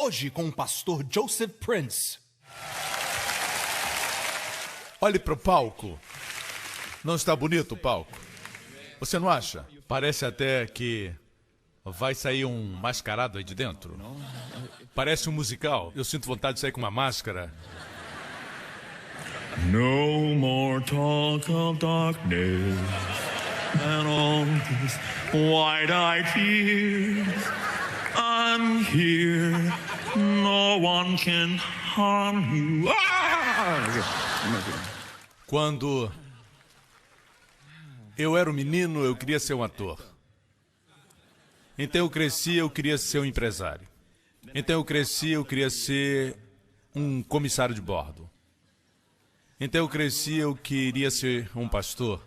Hoje com o pastor Joseph Prince. Olhe para o palco. Não está bonito o palco? Você não acha? Parece até que vai sair um mascarado aí de dentro. Parece um musical. Eu sinto vontade de sair com uma máscara. No more talk of darkness and all these wide-eyed tears. I'm here, no one can harm you. Quando eu era um menino, eu queria ser um ator. Então eu cresci, eu queria ser um empresário. Então eu cresci, eu queria ser um comissário de bordo. Então eu cresci, eu queria ser um pastor.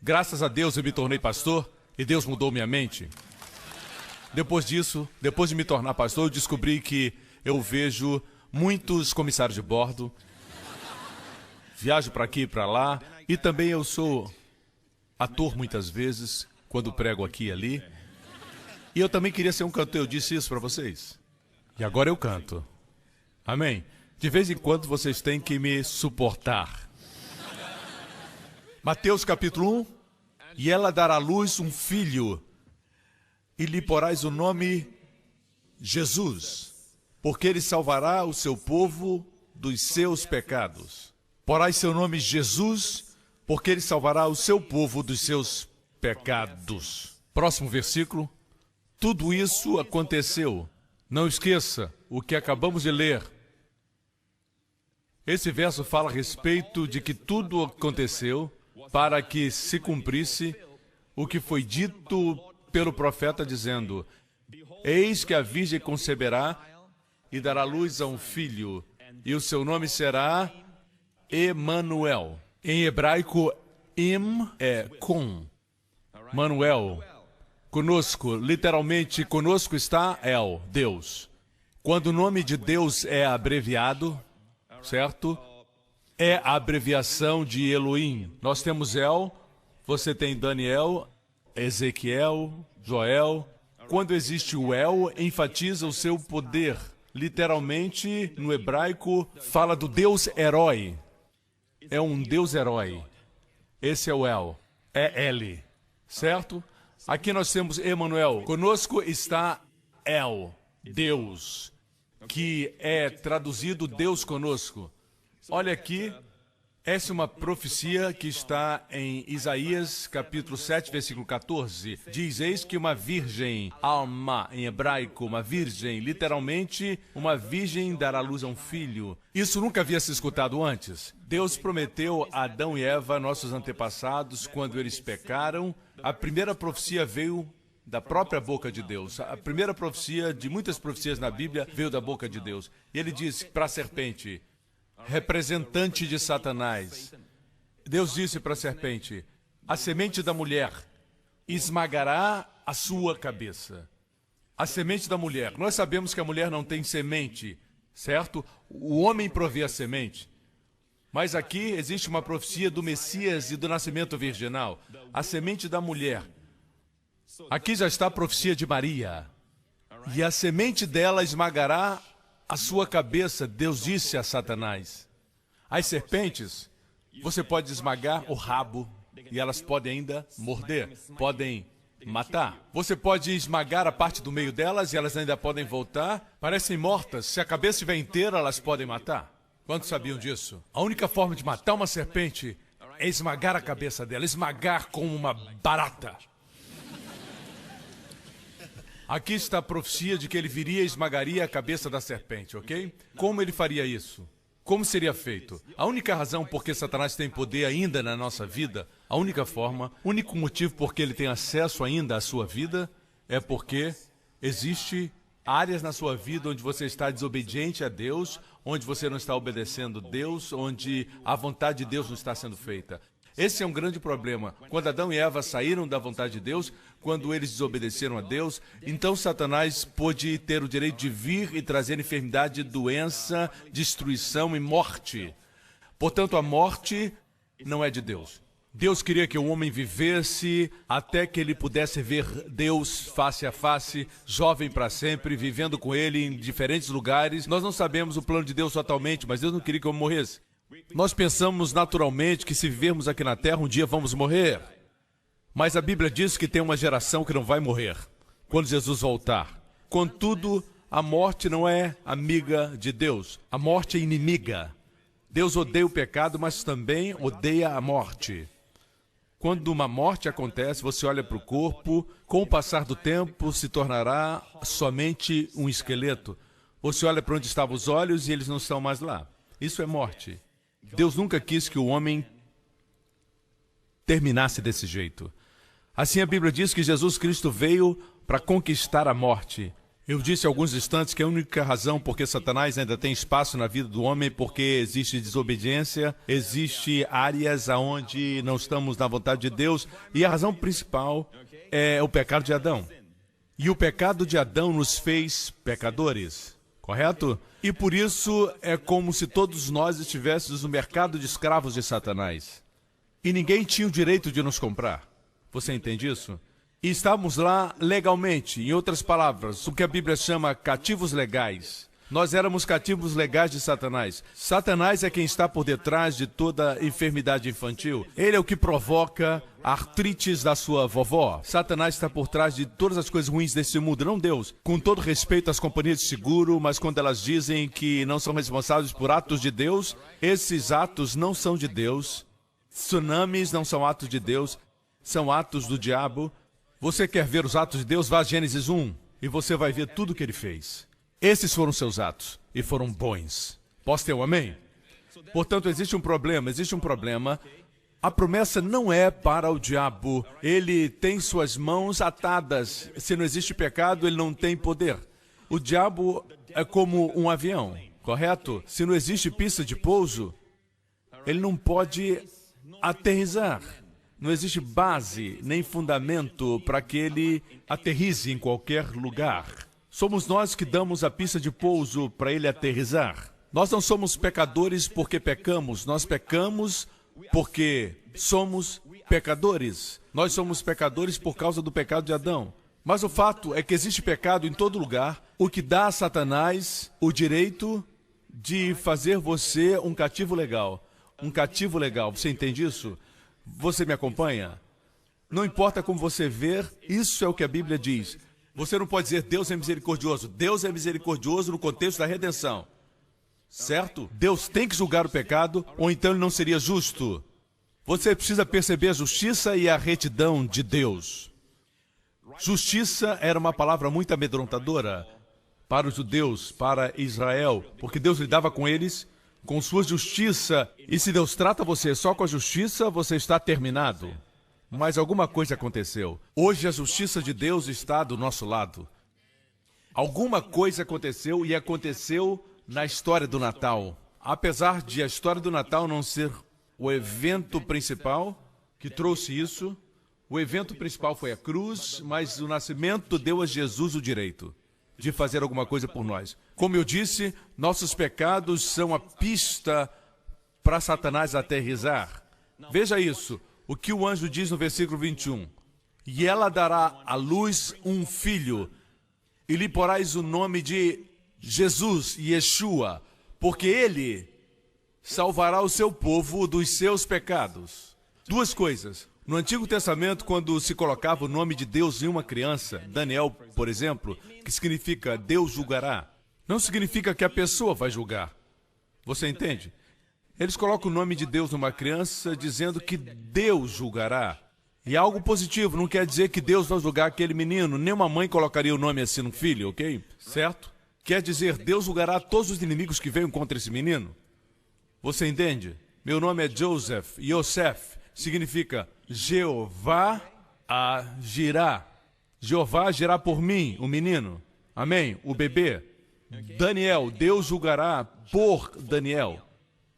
Graças a Deus eu me tornei pastor e Deus mudou minha mente. Depois disso, depois de me tornar pastor, eu descobri que eu vejo muitos comissários de bordo. Viajo para aqui e para lá. E também eu sou ator muitas vezes, quando prego aqui e ali. E eu também queria ser um cantor, eu disse isso para vocês. E agora eu canto. Amém? De vez em quando vocês têm que me suportar. Mateus capítulo 1. E ela dará à luz um filho, e lhe porás o nome Jesus, porque ele salvará o seu povo dos seus pecados. Porás seu nome Jesus, porque ele salvará o seu povo dos seus pecados. Próximo versículo. Tudo isso aconteceu. Não esqueça o que acabamos de ler. Esse verso fala a respeito de que tudo aconteceu para que se cumprisse o que foi dito pelo profeta dizendo: eis que a virgem conceberá e dará luz a um filho, e o seu nome será Emanuel. Em hebraico, Im é com. Manuel, conosco, literalmente conosco está El, Deus. Quando o nome de Deus é abreviado, certo? É a abreviação de Elohim. Nós temos El, você tem Daniel, Ezequiel, Joel. Quando existe o El, enfatiza o seu poder. Literalmente, no hebraico, fala do Deus herói. É um Deus herói. Esse é o El. É Ele. Certo? Aqui nós temos Emanuel. Conosco está El, Deus, que é traduzido Deus conosco. Olha aqui, essa é uma profecia que está em Isaías, capítulo 7, versículo 14. Diz, eis que uma virgem, alma, em hebraico, uma virgem, literalmente, uma virgem dará luz a um filho. Isso nunca havia se escutado antes. Deus prometeu a Adão e Eva, nossos antepassados, quando eles pecaram. A primeira profecia veio da própria boca de Deus. A primeira profecia, de muitas profecias na Bíblia, veio da boca de Deus. E ele disse para a serpente, representante de Satanás, Deus disse para a serpente, a semente da mulher esmagará a sua cabeça. A semente da mulher. Nós sabemos que a mulher não tem semente, certo? O homem provê a semente. Mas aqui existe uma profecia do Messias e do nascimento virginal. A semente da mulher. Aqui já está a profecia de Maria. E a semente dela esmagará a sua cabeça, Deus disse a Satanás. As serpentes, você pode esmagar o rabo e elas podem ainda morder, podem matar. Você pode esmagar a parte do meio delas e elas ainda podem voltar. Parecem mortas, se a cabeça estiver inteira, elas podem matar. Quantos sabiam disso? A única forma de matar uma serpente é esmagar a cabeça dela, esmagar como uma barata. Aqui está a profecia de que ele viria e esmagaria a cabeça da serpente, ok? Como ele faria isso? Como seria feito? A única razão por que Satanás tem poder ainda na nossa vida, a única forma, o único motivo por que ele tem acesso ainda à sua vida, é porque existe áreas na sua vida onde você está desobediente a Deus, onde você não está obedecendo a Deus, onde a vontade de Deus não está sendo feita. Esse é um grande problema. Quando Adão e Eva saíram da vontade de Deus, quando eles desobedeceram a Deus, então Satanás pôde ter o direito de vir e trazer enfermidade, doença, destruição e morte. Portanto, a morte não é de Deus. Deus queria que o homem vivesse até que ele pudesse ver Deus face a face, jovem para sempre, vivendo com Ele em diferentes lugares. Nós não sabemos o plano de Deus totalmente, mas Deus não queria que eu morresse. Nós pensamos naturalmente que se vivermos aqui na Terra, um dia vamos morrer. Mas a Bíblia diz que tem uma geração que não vai morrer quando Jesus voltar. Contudo, a morte não é amiga de Deus. A morte é inimiga. Deus odeia o pecado, mas também odeia a morte. Quando uma morte acontece, você olha para o corpo, com o passar do tempo se tornará somente um esqueleto. Você olha para onde estavam os olhos e eles não estão mais lá. Isso é morte. Deus nunca quis que o homem terminasse desse jeito. Assim a Bíblia diz que Jesus Cristo veio para conquistar a morte. Eu disse há alguns instantes que a única razão por que Satanás ainda tem espaço na vida do homem é porque existe desobediência, existe áreas onde não estamos na vontade de Deus, e a razão principal é o pecado de Adão. E o pecado de Adão nos fez pecadores, correto? E por isso é como se todos nós estivéssemos no mercado de escravos de Satanás. E ninguém tinha o direito de nos comprar. Você entende isso? E estávamos lá legalmente, em outras palavras, o que a Bíblia chama cativos legais. Nós éramos cativos legais de Satanás. Satanás é quem está por detrás de toda enfermidade infantil. Ele é o que provoca a artrites da sua vovó. Satanás está por trás de todas as coisas ruins desse mundo, não Deus. Com todo respeito às companhias de seguro, mas quando elas dizem que não são responsáveis por atos de Deus, esses atos não são de Deus. Tsunamis não são atos de Deus, são atos do diabo. Você quer ver os atos de Deus? Vá a Gênesis 1 e você vai ver tudo o que ele fez. Esses foram seus atos e foram bons. Posso ter um amém? Portanto, existe um problema. A promessa não é para o diabo. Ele tem suas mãos atadas. Se não existe pecado, ele não tem poder. O diabo é como um avião, correto? Se não existe pista de pouso, ele não pode aterrissar. Não existe base nem fundamento para que ele aterrize em qualquer lugar. Somos nós que damos a pista de pouso para ele aterrissar. Nós não somos pecadores porque pecamos, nós pecamos porque somos pecadores. Nós somos pecadores por causa do pecado de Adão. Mas o fato é que existe pecado em todo lugar, o que dá a Satanás o direito de fazer você um cativo legal. Um cativo legal, você entende isso? Você me acompanha? Não importa como você ver, isso é o que a Bíblia diz. Você não pode dizer Deus é misericordioso. Deus é misericordioso no contexto da redenção. Certo? Deus tem que julgar o pecado, ou então ele não seria justo. Você precisa perceber a justiça e a retidão de Deus. Justiça era uma palavra muito amedrontadora para os judeus, para Israel, porque Deus lidava com eles com sua justiça, e se Deus trata você só com a justiça, você está terminado. Mas alguma coisa aconteceu. Hoje a justiça de Deus está do nosso lado. Alguma coisa aconteceu e aconteceu na história do Natal. Apesar de a história do Natal não ser o evento principal que trouxe isso, o evento principal foi a cruz, mas o nascimento deu a Jesus o direito de fazer alguma coisa por nós. Como eu disse, nossos pecados são a pista para Satanás aterrissar. Veja isso, o que o anjo diz no versículo 21. E ela dará à luz um filho, e lhe porás o nome de Jesus, Yeshua, porque ele salvará o seu povo dos seus pecados. Duas coisas. No Antigo Testamento, quando se colocava o nome de Deus em uma criança, Daniel, por exemplo, que significa Deus julgará, não significa que a pessoa vai julgar. Você entende? Eles colocam o nome de Deus numa criança dizendo que Deus julgará. E algo positivo, não quer dizer que Deus vai julgar aquele menino. Nenhuma mãe colocaria o nome assim no filho, ok? Certo? Quer dizer, Deus julgará todos os inimigos que venham contra esse menino. Você entende? Meu nome é Joseph. Yosef significa Jeová agirá. Jeová agirá por mim, o menino. Amém? O bebê. Daniel, Deus julgará por Daniel.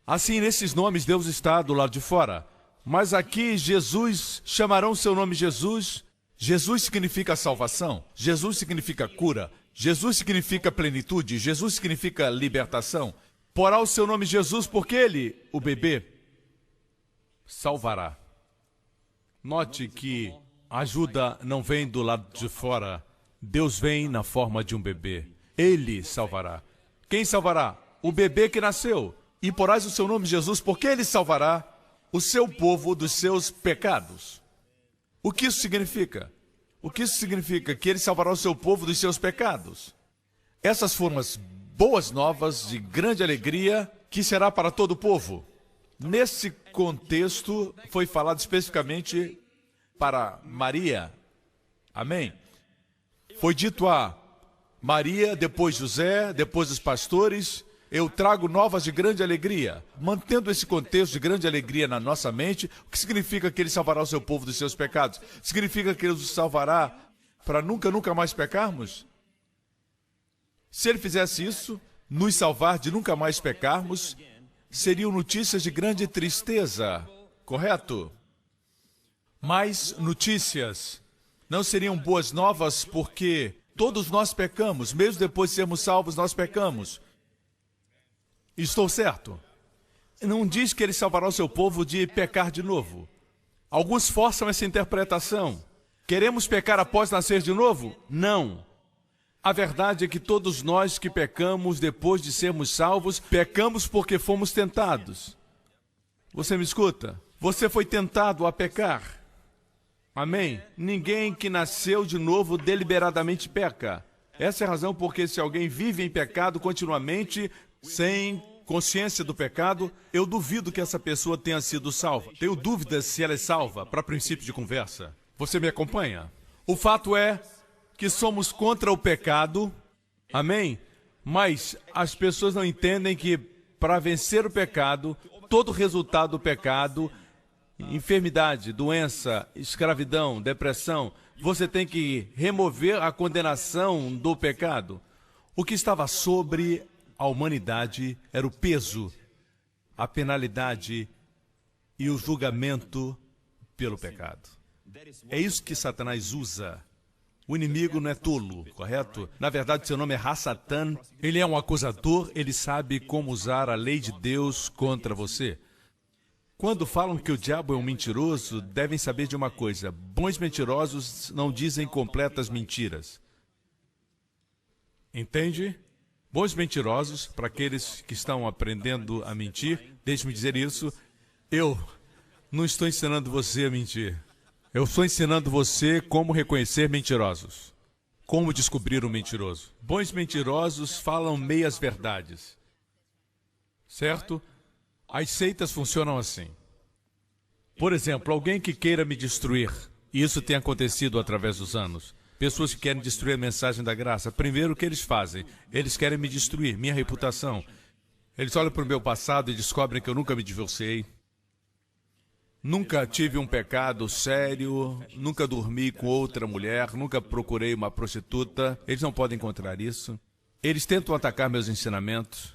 Assim, nesses nomes, Deus está do lado de fora. Mas aqui, Jesus, chamarão seu nome Jesus. Jesus significa salvação. Jesus significa cura. Jesus significa plenitude. Jesus significa libertação. Porá o seu nome Jesus porque ele, o bebê, salvará. Note que a ajuda não vem do lado de fora. Deus vem na forma de um bebê. Ele salvará. Quem salvará? O bebê que nasceu. E porás o seu nome Jesus, porque ele salvará o seu povo dos seus pecados. O que isso significa? O que isso significa? Que ele salvará o seu povo dos seus pecados. Essas foram as boas novas de grande alegria que será para todo o povo. Nesse contexto, foi falado especificamente para Maria. Amém? Foi dito a Maria, depois José, depois os pastores, eu trago novas de grande alegria. Mantendo esse contexto de grande alegria na nossa mente, o que significa que ele salvará o seu povo dos seus pecados? Significa que ele os salvará para nunca mais pecarmos? Se ele fizesse isso, nos salvar de nunca mais pecarmos, seriam notícias de grande tristeza, correto? Mas notícias não seriam boas novas porque todos nós pecamos, mesmo depois de sermos salvos, nós pecamos. Estou certo? Não diz que ele salvará o seu povo de pecar de novo. Alguns forçam essa interpretação. Queremos pecar após nascer de novo? Não. A verdade é que todos nós que pecamos depois de sermos salvos, pecamos porque fomos tentados. Você me escuta? Você foi tentado a pecar. Amém? Ninguém que nasceu de novo deliberadamente peca. Essa é a razão porque se alguém vive em pecado continuamente, sem consciência do pecado, eu duvido que essa pessoa tenha sido salva. Tenho dúvidas se ela é salva, para princípio de conversa. Você me acompanha? O fato é que somos contra o pecado, amém? Mas as pessoas não entendem que para vencer o pecado, todo resultado do pecado, enfermidade, doença, escravidão, depressão, você tem que remover a condenação do pecado. O que estava sobre a humanidade era o peso, a penalidade e o julgamento pelo pecado. É isso que Satanás usa. O inimigo não é tolo, correto? Na verdade, seu nome é Ha-Satan. Ele é um acusador, ele sabe como usar a lei de Deus contra você. Quando falam que o diabo é um mentiroso, devem saber de uma coisa. Bons mentirosos não dizem completas mentiras. Entende? Bons mentirosos, para aqueles que estão aprendendo a mentir, deixe-me dizer isso, eu não estou ensinando você a mentir. Eu estou ensinando você como reconhecer mentirosos. Como descobrir um mentiroso. Bons mentirosos falam meias verdades. Certo? As seitas funcionam assim. Por exemplo, alguém que queira me destruir. E isso tem acontecido através dos anos. Pessoas que querem destruir a mensagem da graça. Primeiro, o que eles fazem? Eles querem me destruir, minha reputação. Eles olham para o meu passado e descobrem que eu nunca me divorciei. Nunca tive um pecado sério, nunca dormi com outra mulher, nunca procurei uma prostituta. Eles não podem encontrar isso. Eles tentam atacar meus ensinamentos.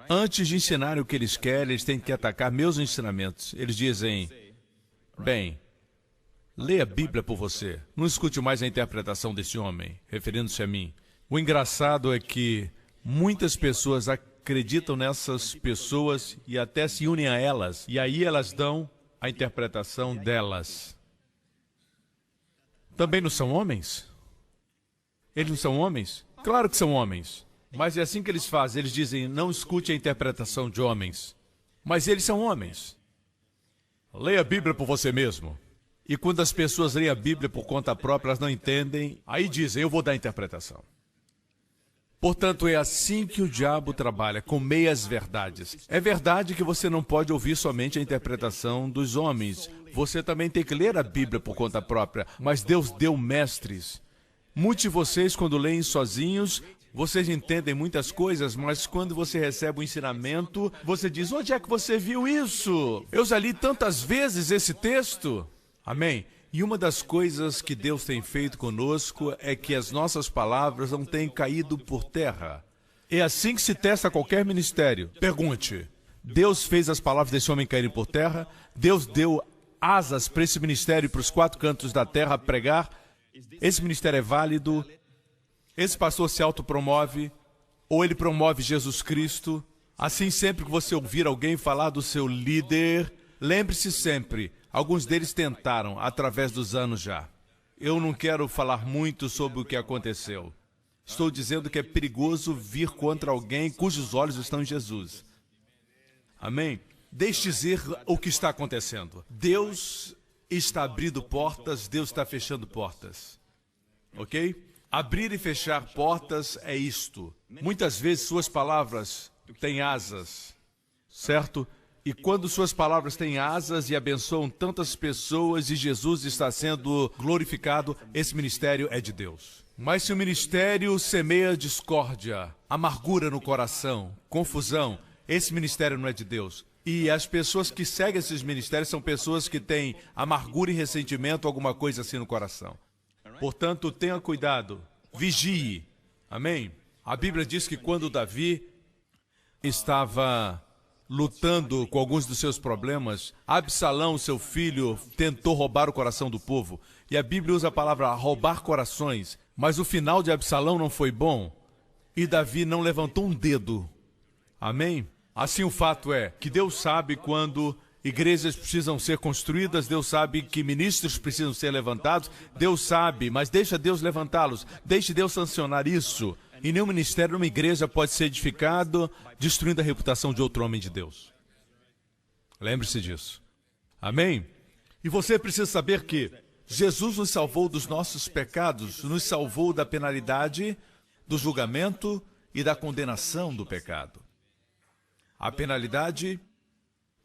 Antes de ensinarem o que eles querem, eles têm que atacar meus ensinamentos. Eles dizem, bem, leia a Bíblia por você. Não escute mais a interpretação desse homem, referindo-se a mim. O engraçado é que muitas pessoas acreditam nessas pessoas e até se unem a elas. E aí elas dão a interpretação delas. Também não são homens? Eles não são homens? Claro que são homens. Mas é assim que eles fazem. Eles dizem, não escute a interpretação de homens. Mas eles são homens. Leia a Bíblia por você mesmo. E quando as pessoas leem a Bíblia por conta própria, elas não entendem. Aí dizem, eu vou dar a interpretação. Portanto, é assim que o diabo trabalha, com meias verdades. É verdade que você não pode ouvir somente a interpretação dos homens. Você também tem que ler a Bíblia por conta própria. Mas Deus deu mestres. Muitos de vocês, quando leem sozinhos, vocês entendem muitas coisas, mas quando você recebe o ensinamento, você diz, onde é que você viu isso? Eu já li tantas vezes esse texto. Amém? E uma das coisas que Deus tem feito conosco é que as nossas palavras não têm caído por terra. É assim que se testa qualquer ministério. Pergunte, Deus fez as palavras desse homem caírem por terra? Deus deu asas para esse ministério, para os 4 cantos da terra pregar? Esse ministério é válido? Esse pastor se autopromove? Ou ele promove Jesus Cristo? Assim, sempre que você ouvir alguém falar do seu líder, lembre-se sempre, Alguns deles tentaram, através dos anos já. Eu não quero falar muito sobre o que aconteceu. Estou dizendo que é perigoso vir contra alguém cujos olhos estão em Jesus. Amém? Deixe dizer o que está acontecendo. Deus está abrindo portas, Deus está fechando portas. Ok? Abrir e fechar portas é isto. Muitas vezes suas palavras têm asas, certo? E quando suas palavras têm asas e abençoam tantas pessoas e Jesus está sendo glorificado, esse ministério é de Deus. Mas se o ministério semeia discórdia, amargura no coração, confusão, esse ministério não é de Deus. E as pessoas que seguem esses ministérios são pessoas que têm amargura e ressentimento, alguma coisa assim no coração. Portanto, tenha cuidado, vigie. Amém? A Bíblia diz que quando Davi estava lutando com alguns dos seus problemas, Absalão, seu filho, tentou roubar o coração do povo. E a Bíblia usa a palavra roubar corações, mas o final de Absalão não foi bom. E Davi não levantou um dedo. Amém? Assim, o fato é que Deus sabe quando igrejas precisam ser construídas, Deus sabe que ministros precisam ser levantados, Deus sabe, mas deixa Deus levantá-los, deixe Deus sancionar isso. E nenhum ministério, numa igreja, pode ser edificado destruindo a reputação de outro homem de Deus. Lembre-se disso. Amém? E você precisa saber que Jesus nos salvou dos nossos pecados, nos salvou da penalidade, do julgamento e da condenação do pecado. A penalidade,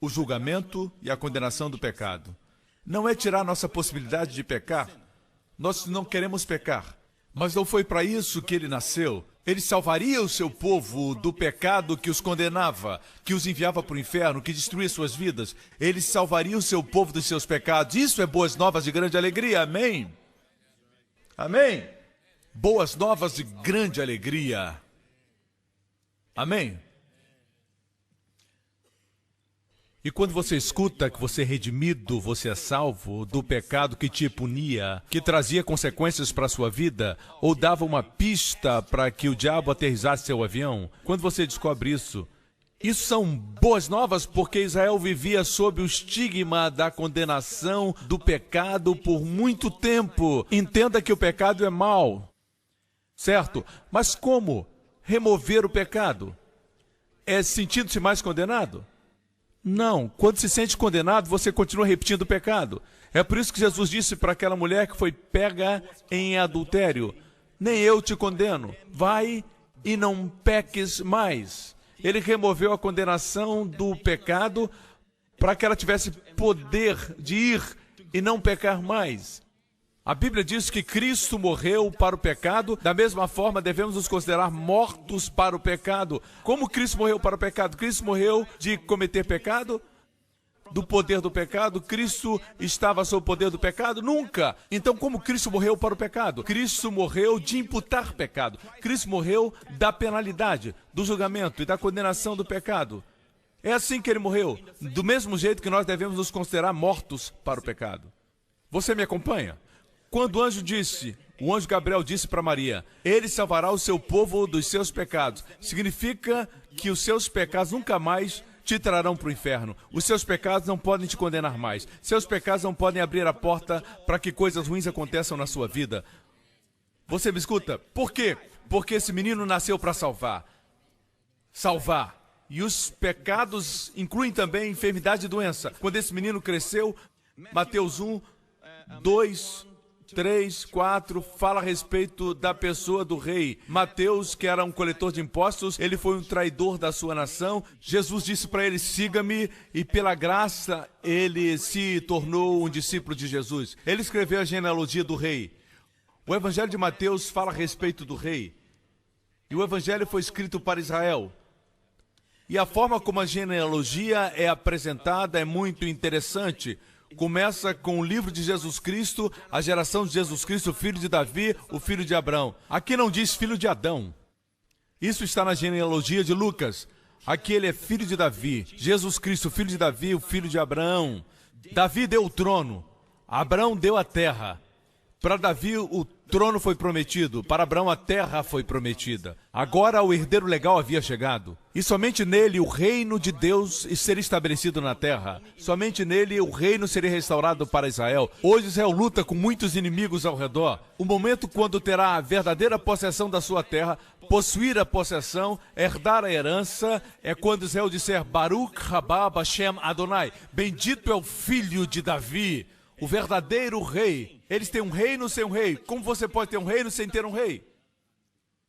o julgamento e a condenação do pecado. Não é tirar nossa possibilidade de pecar. Nós não queremos pecar. Mas não foi para isso que ele nasceu. Ele salvaria o seu povo do pecado que os condenava, que os enviava para o inferno, que destruía suas vidas. Ele salvaria o seu povo dos seus pecados. Isso é boas novas de grande alegria. Amém? Amém? Boas novas de grande alegria. Amém? E quando você escuta que você é redimido, você é salvo do pecado que te punia, que trazia consequências para a sua vida, ou dava uma pista para que o diabo aterrissasse seu avião, quando você descobre isso, isso são boas novas porque Israel vivia sob o estigma da condenação do pecado por muito tempo. Entenda que o pecado é mau, certo? Mas como remover o pecado? É sentindo-se mais condenado? Não, quando se sente condenado, você continua repetindo o pecado. É por isso que Jesus disse para aquela mulher que foi pega em adultério: nem eu te condeno, vai e não peques mais. Ele removeu a condenação do pecado para que ela tivesse poder de ir e não pecar mais. A Bíblia diz que Cristo morreu para o pecado, da mesma forma devemos nos considerar mortos para o pecado. Como Cristo morreu para o pecado? Cristo morreu de cometer pecado? Do poder do pecado? Cristo estava sob o poder do pecado? Nunca! Então como Cristo morreu para o pecado? Cristo morreu de imputar pecado. Cristo morreu da penalidade, do julgamento e da condenação do pecado. É assim que ele morreu, do mesmo jeito que nós devemos nos considerar mortos para o pecado. Você me acompanha? Quando o anjo Gabriel disse para Maria: ele salvará o seu povo dos seus pecados, significa que os seus pecados nunca mais te trarão para o inferno. Os seus pecados não podem te condenar mais. Seus pecados não podem abrir a porta para que coisas ruins aconteçam na sua vida. Você me escuta? Por quê? Porque esse menino nasceu para salvar. Salvar. E os pecados incluem também enfermidade e doença. Quando esse menino cresceu, Mateus 1, 2... 3, 4, fala a respeito da pessoa do rei. Mateus, que era um coletor de impostos, ele foi um traidor da sua nação. Jesus disse para ele: siga-me, e pela graça ele se tornou um discípulo de Jesus. Ele escreveu a genealogia do rei. O Evangelho de Mateus fala a respeito do rei. E o Evangelho foi escrito para Israel. E a forma como a genealogia é apresentada é muito interessante. Começa com o livro de Jesus Cristo, a geração de Jesus Cristo, o filho de Davi, o filho de Abraão. Aqui não diz filho de Adão. Isso está na genealogia de Lucas. Aqui ele é filho de Davi. Jesus Cristo, filho de Davi, o filho de Abraão. Davi deu o trono. Abraão deu a terra. Para Davi, o trono foi prometido, para Abraão a terra foi prometida. Agora o herdeiro legal havia chegado. E somente nele o reino de Deus seria estabelecido na terra. Somente nele o reino seria restaurado para Israel. Hoje Israel luta com muitos inimigos ao redor. O momento quando terá a verdadeira possessão da sua terra, possuir a possessão, herdar a herança, é quando Israel disser Baruch Haba Hashem Adonai. Bendito é o filho de Davi, o verdadeiro rei. Eles têm um reino sem um rei. Como você pode ter um reino sem ter um rei?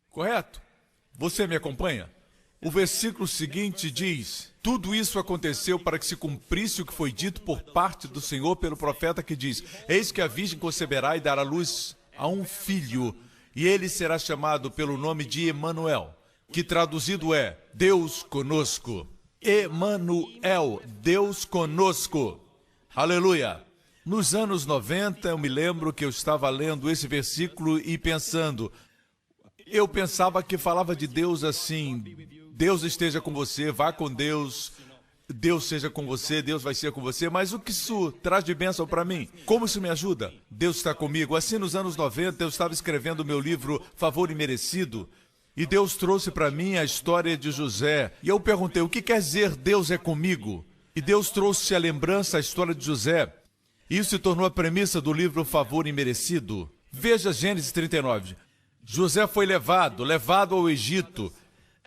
Correto? Você me acompanha? O versículo seguinte diz: tudo isso aconteceu para que se cumprisse o que foi dito por parte do Senhor pelo profeta que diz: eis que a virgem conceberá e dará luz a um filho, e ele será chamado pelo nome de Emanuel, que traduzido é Deus conosco. Emanuel, Deus conosco. Aleluia! Nos anos 90, eu me lembro que eu estava lendo esse versículo e pensando, eu pensava que falava de Deus assim, Deus esteja com você, vá com Deus, Deus seja com você, Deus vai ser com você, mas o que isso traz de bênção para mim? Como isso me ajuda? Deus está comigo. Assim, nos anos 90, eu estava escrevendo o meu livro Favor Imerecido, e Deus trouxe para mim a história de José, e eu perguntei, o que quer dizer Deus é comigo? E Deus trouxe a lembrança, a história de José. Isso se tornou a premissa do livro Favor Imerecido. Veja Gênesis 39. José foi levado ao Egito,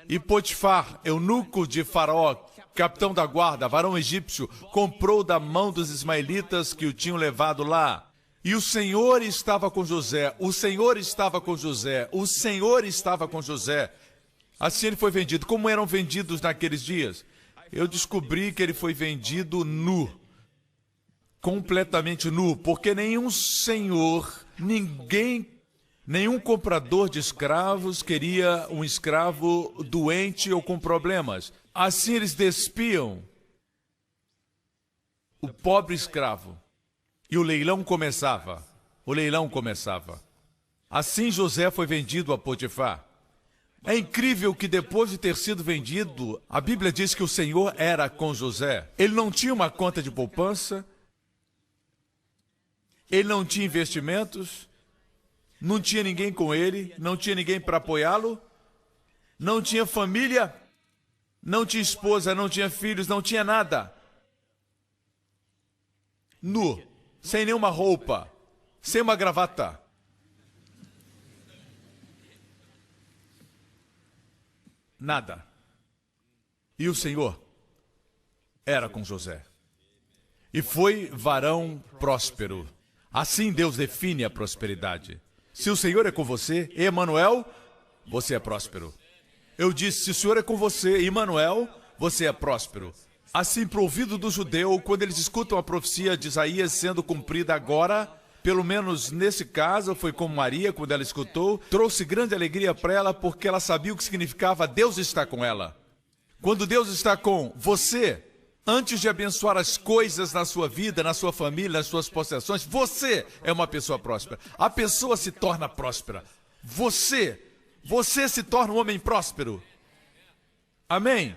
e Potifar, eunuco de Faraó, capitão da guarda, varão egípcio, comprou da mão dos ismaelitas que o tinham levado lá. E o Senhor estava com José, o Senhor estava com José, o Senhor estava com José. Assim ele foi vendido. Como eram vendidos naqueles dias? Eu descobri que ele foi vendido nu. Completamente nu, porque nenhum senhor, nenhum comprador de escravos queria um escravo doente ou com problemas. Assim eles despiam o pobre escravo. E o leilão começava. Assim José foi vendido a Potifar. É incrível que depois de ter sido vendido, a Bíblia diz que o Senhor era com José. Ele não tinha uma conta de poupança, ele não tinha investimentos, não tinha ninguém com ele, não tinha ninguém para apoiá-lo, não tinha família, não tinha esposa, não tinha filhos, não tinha nada. Nu, sem nenhuma roupa, sem uma gravata. Nada. E o Senhor era com José. E foi varão próspero. Assim Deus define a prosperidade. Se o Senhor é com você, Emanuel, você é próspero. Eu disse, se o Senhor é com você, Emanuel, você é próspero. Assim, para o ouvido do judeu, quando eles escutam a profecia de Isaías sendo cumprida agora, pelo menos nesse caso, foi como Maria, quando ela escutou, trouxe grande alegria para ela, porque ela sabia o que significava Deus está com ela. Quando Deus está com você, antes de abençoar as coisas na sua vida, na sua família, nas suas possessões, você é uma pessoa próspera. A pessoa se torna próspera. Você se torna um homem próspero. Amém?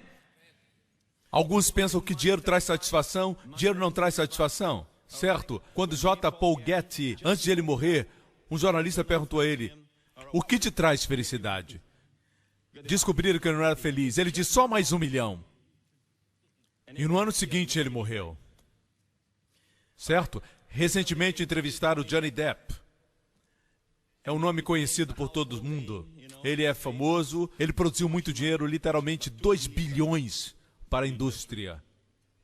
Alguns pensam que dinheiro traz satisfação. Dinheiro não traz satisfação, certo? Quando J. Paul Getty, antes de ele morrer, um jornalista perguntou a ele, o que te traz felicidade? Descobriram que ele não era feliz. Ele disse, só mais 1 milhão. E no ano seguinte ele morreu. Certo? Recentemente entrevistaram o Johnny Depp. É um nome conhecido por todo mundo. Ele é famoso, ele produziu muito dinheiro, literalmente 2 bilhões para a indústria.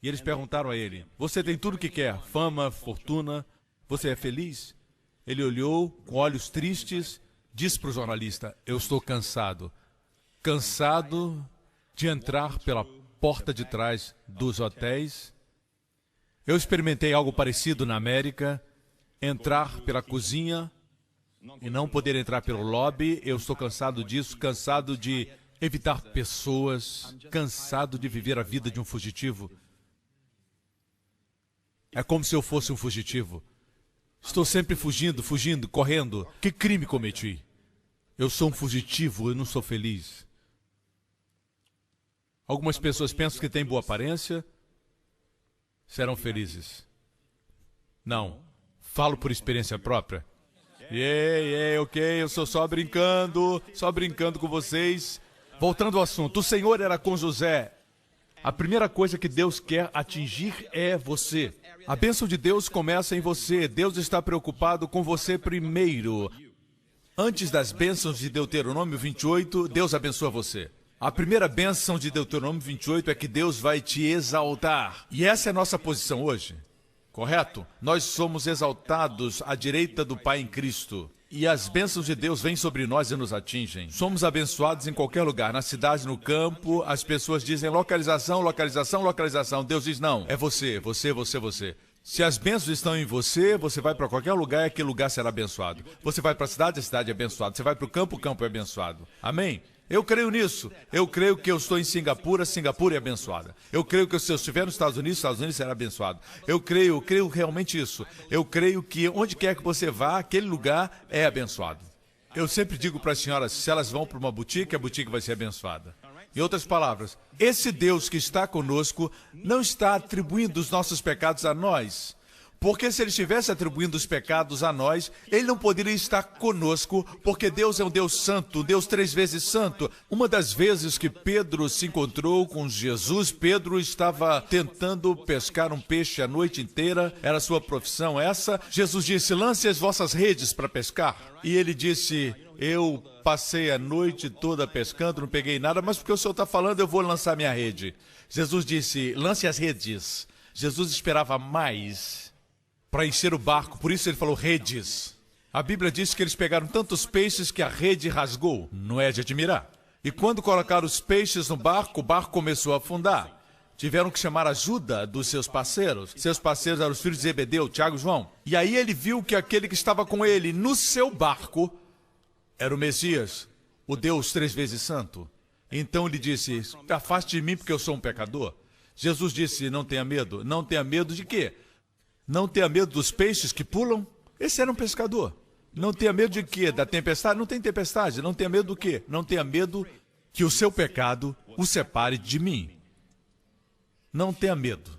E eles perguntaram a ele, você tem tudo o que quer, fama, fortuna, você é feliz? Ele olhou com olhos tristes, disse para o jornalista, eu estou cansado. Cansado de entrar pela porta de trás dos hotéis. Eu experimentei algo parecido na América, entrar pela cozinha e não poder entrar pelo lobby. Eu estou cansado disso, cansado de evitar pessoas, cansado de viver a vida de um fugitivo. É como se eu fosse um fugitivo. Estou sempre fugindo, correndo. Que crime cometi? Eu sou um fugitivo, eu não sou feliz. Algumas pessoas pensam que têm boa aparência, serão felizes. Não. Falo por experiência própria. Ok, eu sou só brincando com vocês. Voltando ao assunto, o Senhor era com José. A primeira coisa que Deus quer atingir é você. A bênção de Deus começa em você. Deus está preocupado com você primeiro. Antes das bênçãos de Deuteronômio 28, Deus abençoa você. A primeira bênção de Deuteronômio 28 é que Deus vai te exaltar. E essa é a nossa posição hoje. Correto? Nós somos exaltados à direita do Pai em Cristo. E as bênçãos de Deus vêm sobre nós e nos atingem. Somos abençoados em qualquer lugar, na cidade, no campo. As pessoas dizem localização, localização, localização. Deus diz não, é você, você, você, você. Se as bênçãos estão em você, você vai para qualquer lugar e aquele lugar será abençoado. Você vai para a cidade é abençoado. Você vai para o campo é abençoado. Amém? Eu creio nisso. Eu creio que eu estou em Singapura, Singapura é abençoada. Eu creio que se eu estiver nos Estados Unidos será abençoado. Eu creio realmente isso. Eu creio que onde quer que você vá, aquele lugar é abençoado. Eu sempre digo para as senhoras, se elas vão para uma boutique, a boutique vai ser abençoada. Em outras palavras, esse Deus que está conosco não está atribuindo os nossos pecados a nós. Porque se ele estivesse atribuindo os pecados a nós, ele não poderia estar conosco, porque Deus é um Deus santo, um Deus 3 vezes santo. Uma das vezes que Pedro se encontrou com Jesus, Pedro estava tentando pescar um peixe a noite inteira, era sua profissão essa. Jesus disse, lance as vossas redes para pescar. E ele disse, eu passei a noite toda pescando, não peguei nada, mas porque o Senhor está falando, eu vou lançar minha rede. Jesus disse, lance as redes. Jesus esperava mais para encher o barco, por isso ele falou redes. A Bíblia diz que eles pegaram tantos peixes que a rede rasgou. Não é de admirar. E quando colocaram os peixes no barco, o barco começou a afundar. Tiveram que chamar ajuda dos seus parceiros. Seus parceiros eram os filhos de Zebedeu, Tiago e João. E aí ele viu que aquele que estava com ele no seu barco era o Messias, o Deus 3 vezes santo. Então ele disse, afaste de mim porque eu sou um pecador. Jesus disse, não tenha medo. Não tenha medo de quê? Não tenha medo dos peixes que pulam? Esse era um pescador. Não tenha medo de quê? Da tempestade? Não tem tempestade. Não tenha medo do quê? Não tenha medo que o seu pecado o separe de mim. Não tenha medo.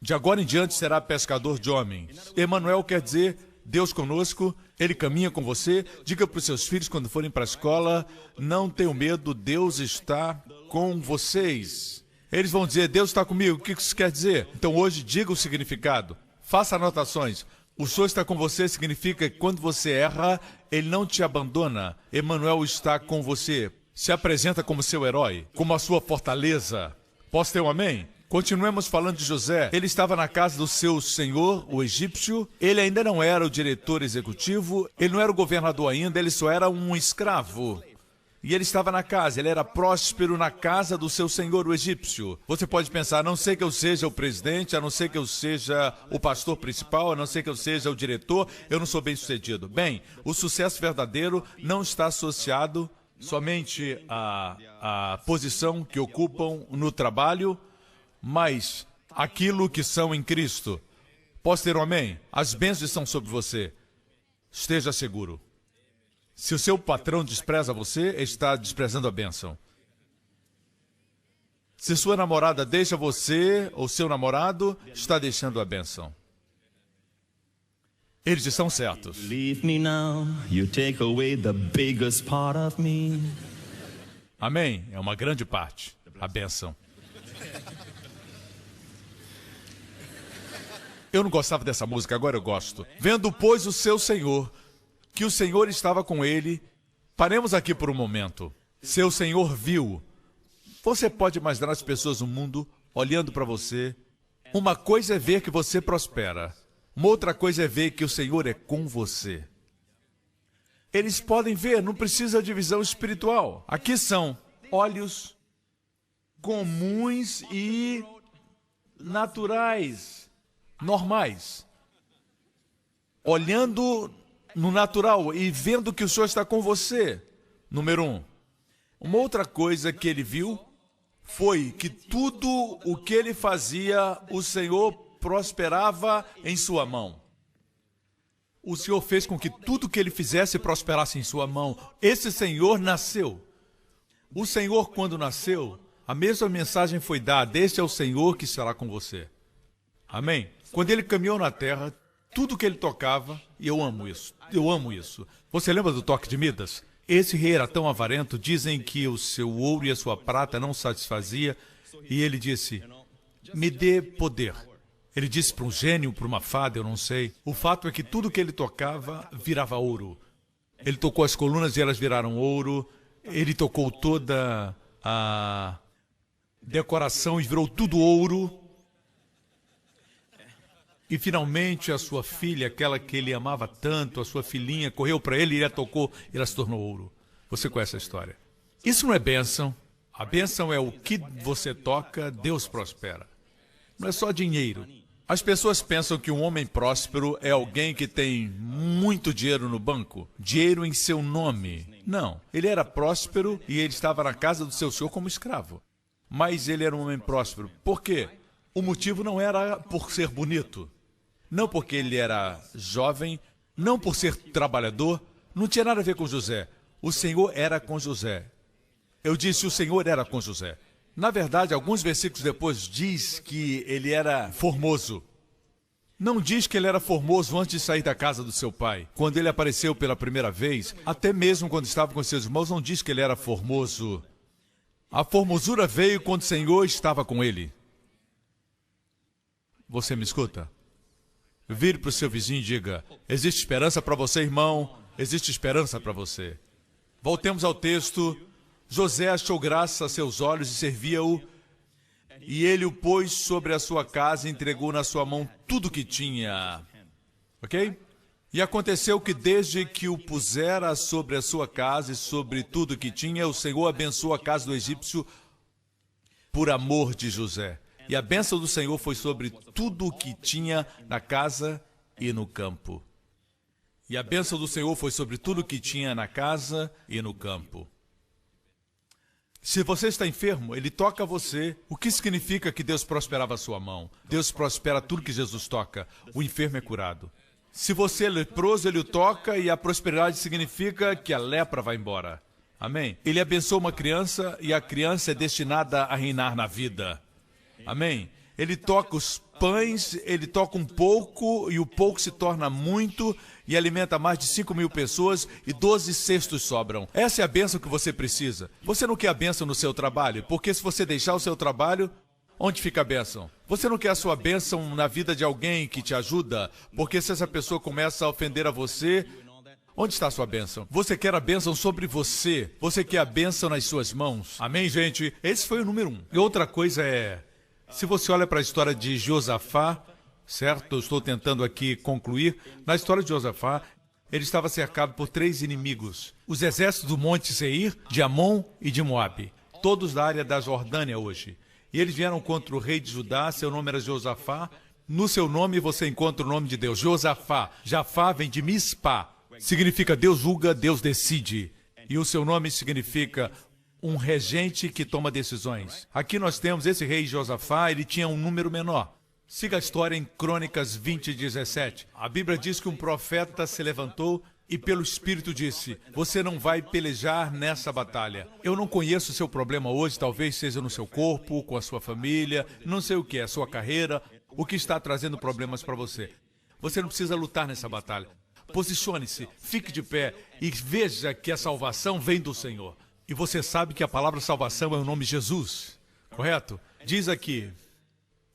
De agora em diante será pescador de homens. Emanuel quer dizer Deus conosco, Ele caminha com você. Diga para os seus filhos quando forem para a escola, não tenham medo, Deus está com vocês. Eles vão dizer, Deus está comigo. O que isso quer dizer? Então hoje diga o significado. Faça anotações. O Senhor está com você significa que quando você erra, Ele não te abandona. Emanuel está com você. Se apresenta como seu herói, como a sua fortaleza. Posso ter um amém? Continuemos falando de José. Ele estava na casa do seu senhor, o egípcio. Ele ainda não era o diretor executivo. Ele não era o governador ainda. Ele só era um escravo. E ele estava na casa, ele era próspero na casa do seu senhor, o egípcio. Você pode pensar, a não ser que eu seja o presidente, a não ser que eu seja o pastor principal, a não ser que eu seja o diretor, eu não sou bem sucedido. Bem, o sucesso verdadeiro não está associado somente à posição que ocupam no trabalho, mas aquilo que são em Cristo. Posso ter um amém? As bênçãos estão sobre você. Esteja seguro. Se o seu patrão despreza você, está desprezando a bênção. Se sua namorada deixa você, ou seu namorado, está deixando a bênção. Eles estão certos. Leave me now, you take away the biggest part of me. Amém? É uma grande parte, a bênção. Eu não gostava dessa música, agora eu gosto. Vendo, pois, o seu Senhor, que o Senhor estava com ele. Paremos aqui por um momento. Seu Senhor viu. Você pode imaginar as pessoas no mundo olhando para você. Uma coisa é ver que você prospera. Uma outra coisa é ver que o Senhor é com você. Eles podem ver, não precisa de visão espiritual. Aqui são olhos comuns e naturais, normais. Olhando no natural e vendo que o Senhor está com você. Número 1. Uma outra coisa que ele viu foi que tudo o que ele fazia, o Senhor prosperava em sua mão. O Senhor fez com que tudo que ele fizesse prosperasse em sua mão. Esse Senhor nasceu. O Senhor, quando nasceu, a mesma mensagem foi dada: este é o Senhor que estará com você. Amém? Quando ele caminhou na terra, Tudo que ele tocava, e eu amo isso. Você lembra do toque de Midas? Esse rei era tão avarento, dizem que o seu ouro e a sua prata não satisfazia, e ele disse, me dê poder. Ele disse para um gênio, para uma fada, eu não sei. O fato é que tudo que ele tocava virava ouro. Ele tocou as colunas e elas viraram ouro. Ele tocou toda a decoração e virou tudo ouro. E finalmente a sua filha, aquela que ele amava tanto, a sua filhinha, correu para ele e ela tocou e ela se tornou ouro. Você conhece a história. Isso não é bênção. A bênção é o que você toca, Deus prospera. Não é só dinheiro. As pessoas pensam que um homem próspero é alguém que tem muito dinheiro no banco, dinheiro em seu nome. Não, ele era próspero e ele estava na casa do seu senhor como escravo. Mas ele era um homem próspero. Por quê? O motivo não era por ser bonito, não porque ele era jovem, não por ser trabalhador, não tinha nada a ver com José. O Senhor era com José. Eu disse, o Senhor era com José. Na verdade, alguns versículos depois diz que ele era formoso. Não diz que ele era formoso antes de sair da casa do seu pai. Quando ele apareceu pela primeira vez, até mesmo quando estava com seus irmãos, não diz que ele era formoso. A formosura veio quando o Senhor estava com ele. Você me escuta? Vire para o seu vizinho e diga, existe esperança para você, irmão? Existe esperança para você. Voltemos ao texto. José achou graça a seus olhos e servia-o, e ele o pôs sobre a sua casa e entregou na sua mão tudo o que tinha. Ok? E aconteceu que desde que o pusera sobre a sua casa e sobre tudo o que tinha, o Senhor abençoou a casa do egípcio por amor de José. E a bênção do Senhor foi sobre tudo o que tinha na casa e no campo. E a bênção do Senhor foi sobre tudo o que tinha na casa e no campo. Se você está enfermo, ele toca você. O que significa que Deus prosperava a sua mão? Deus prospera tudo que Jesus toca. O enfermo é curado. Se você é leproso, ele o toca e a prosperidade significa que a lepra vai embora. Amém? Ele abençoa uma criança e a criança é destinada a reinar na vida. Amém? Ele toca os pães, ele toca um pouco e o pouco se torna muito e alimenta mais de 5.000 pessoas e 12 cestos sobram. Essa é a bênção que você precisa. Você não quer a bênção no seu trabalho, porque se você deixar o seu trabalho, onde fica a bênção? Você não quer a sua bênção na vida de alguém que te ajuda, porque se essa pessoa começa a ofender a você, onde está a sua bênção? Você quer a bênção sobre você, você quer a bênção nas suas mãos. Amém, gente? Esse foi o número 1. E outra coisa é, se você olha para a história de Josafá, certo? Eu estou tentando aqui concluir. Na história de Josafá, ele estava cercado por 3 inimigos. Os exércitos do Monte Seir, de Amon e de Moabe. Todos da área da Jordânia hoje. E eles vieram contra o rei de Judá, seu nome era Josafá. No seu nome você encontra o nome de Deus, Josafá. Jafá vem de Mispá. Significa Deus julga, Deus decide. E o seu nome significa um regente que toma decisões. Aqui nós temos esse rei Josafá, ele tinha um número menor. Siga a história em Crônicas 20:17. A Bíblia diz que um profeta se levantou e pelo Espírito disse, você não vai pelejar nessa batalha. Eu não conheço o seu problema hoje, talvez seja no seu corpo, com a sua família, não sei o que é, a sua carreira, o que está trazendo problemas para você. Você não precisa lutar nessa batalha. Posicione-se, fique de pé e veja que a salvação vem do Senhor. E você sabe que a palavra salvação é o nome Jesus, correto? Diz aqui,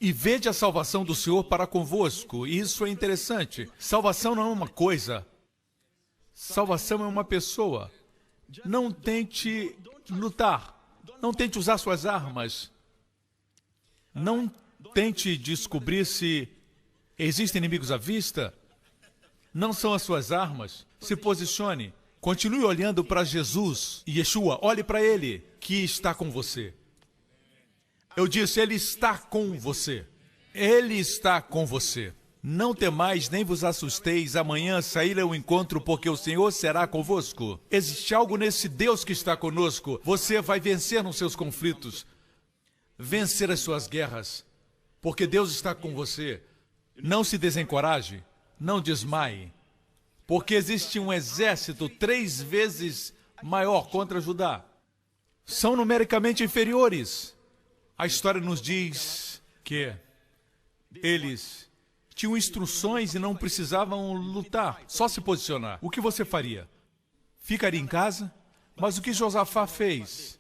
e vede a salvação do Senhor para convosco. E isso é interessante. Salvação não é uma coisa. Salvação é uma pessoa. Não tente lutar. Não tente usar suas armas. Não tente descobrir se existem inimigos à vista. Não são as suas armas. Se posicione. Continue olhando para Jesus e Yeshua. Olhe para Ele, que está com você. Eu disse, Ele está com você. Ele está com você. Não temais, nem vos assusteis. Amanhã sair ao encontro, porque o Senhor será convosco. Existe algo nesse Deus que está conosco. Você vai vencer nos seus conflitos. Vencer as suas guerras. Porque Deus está com você. Não se desencoraje. Não desmaie. Porque existe um exército 3 vezes maior contra Judá. São numericamente inferiores. A história nos diz que eles tinham instruções e não precisavam lutar, só se posicionar. O que você faria? Ficaria em casa? Mas o que Josafá fez?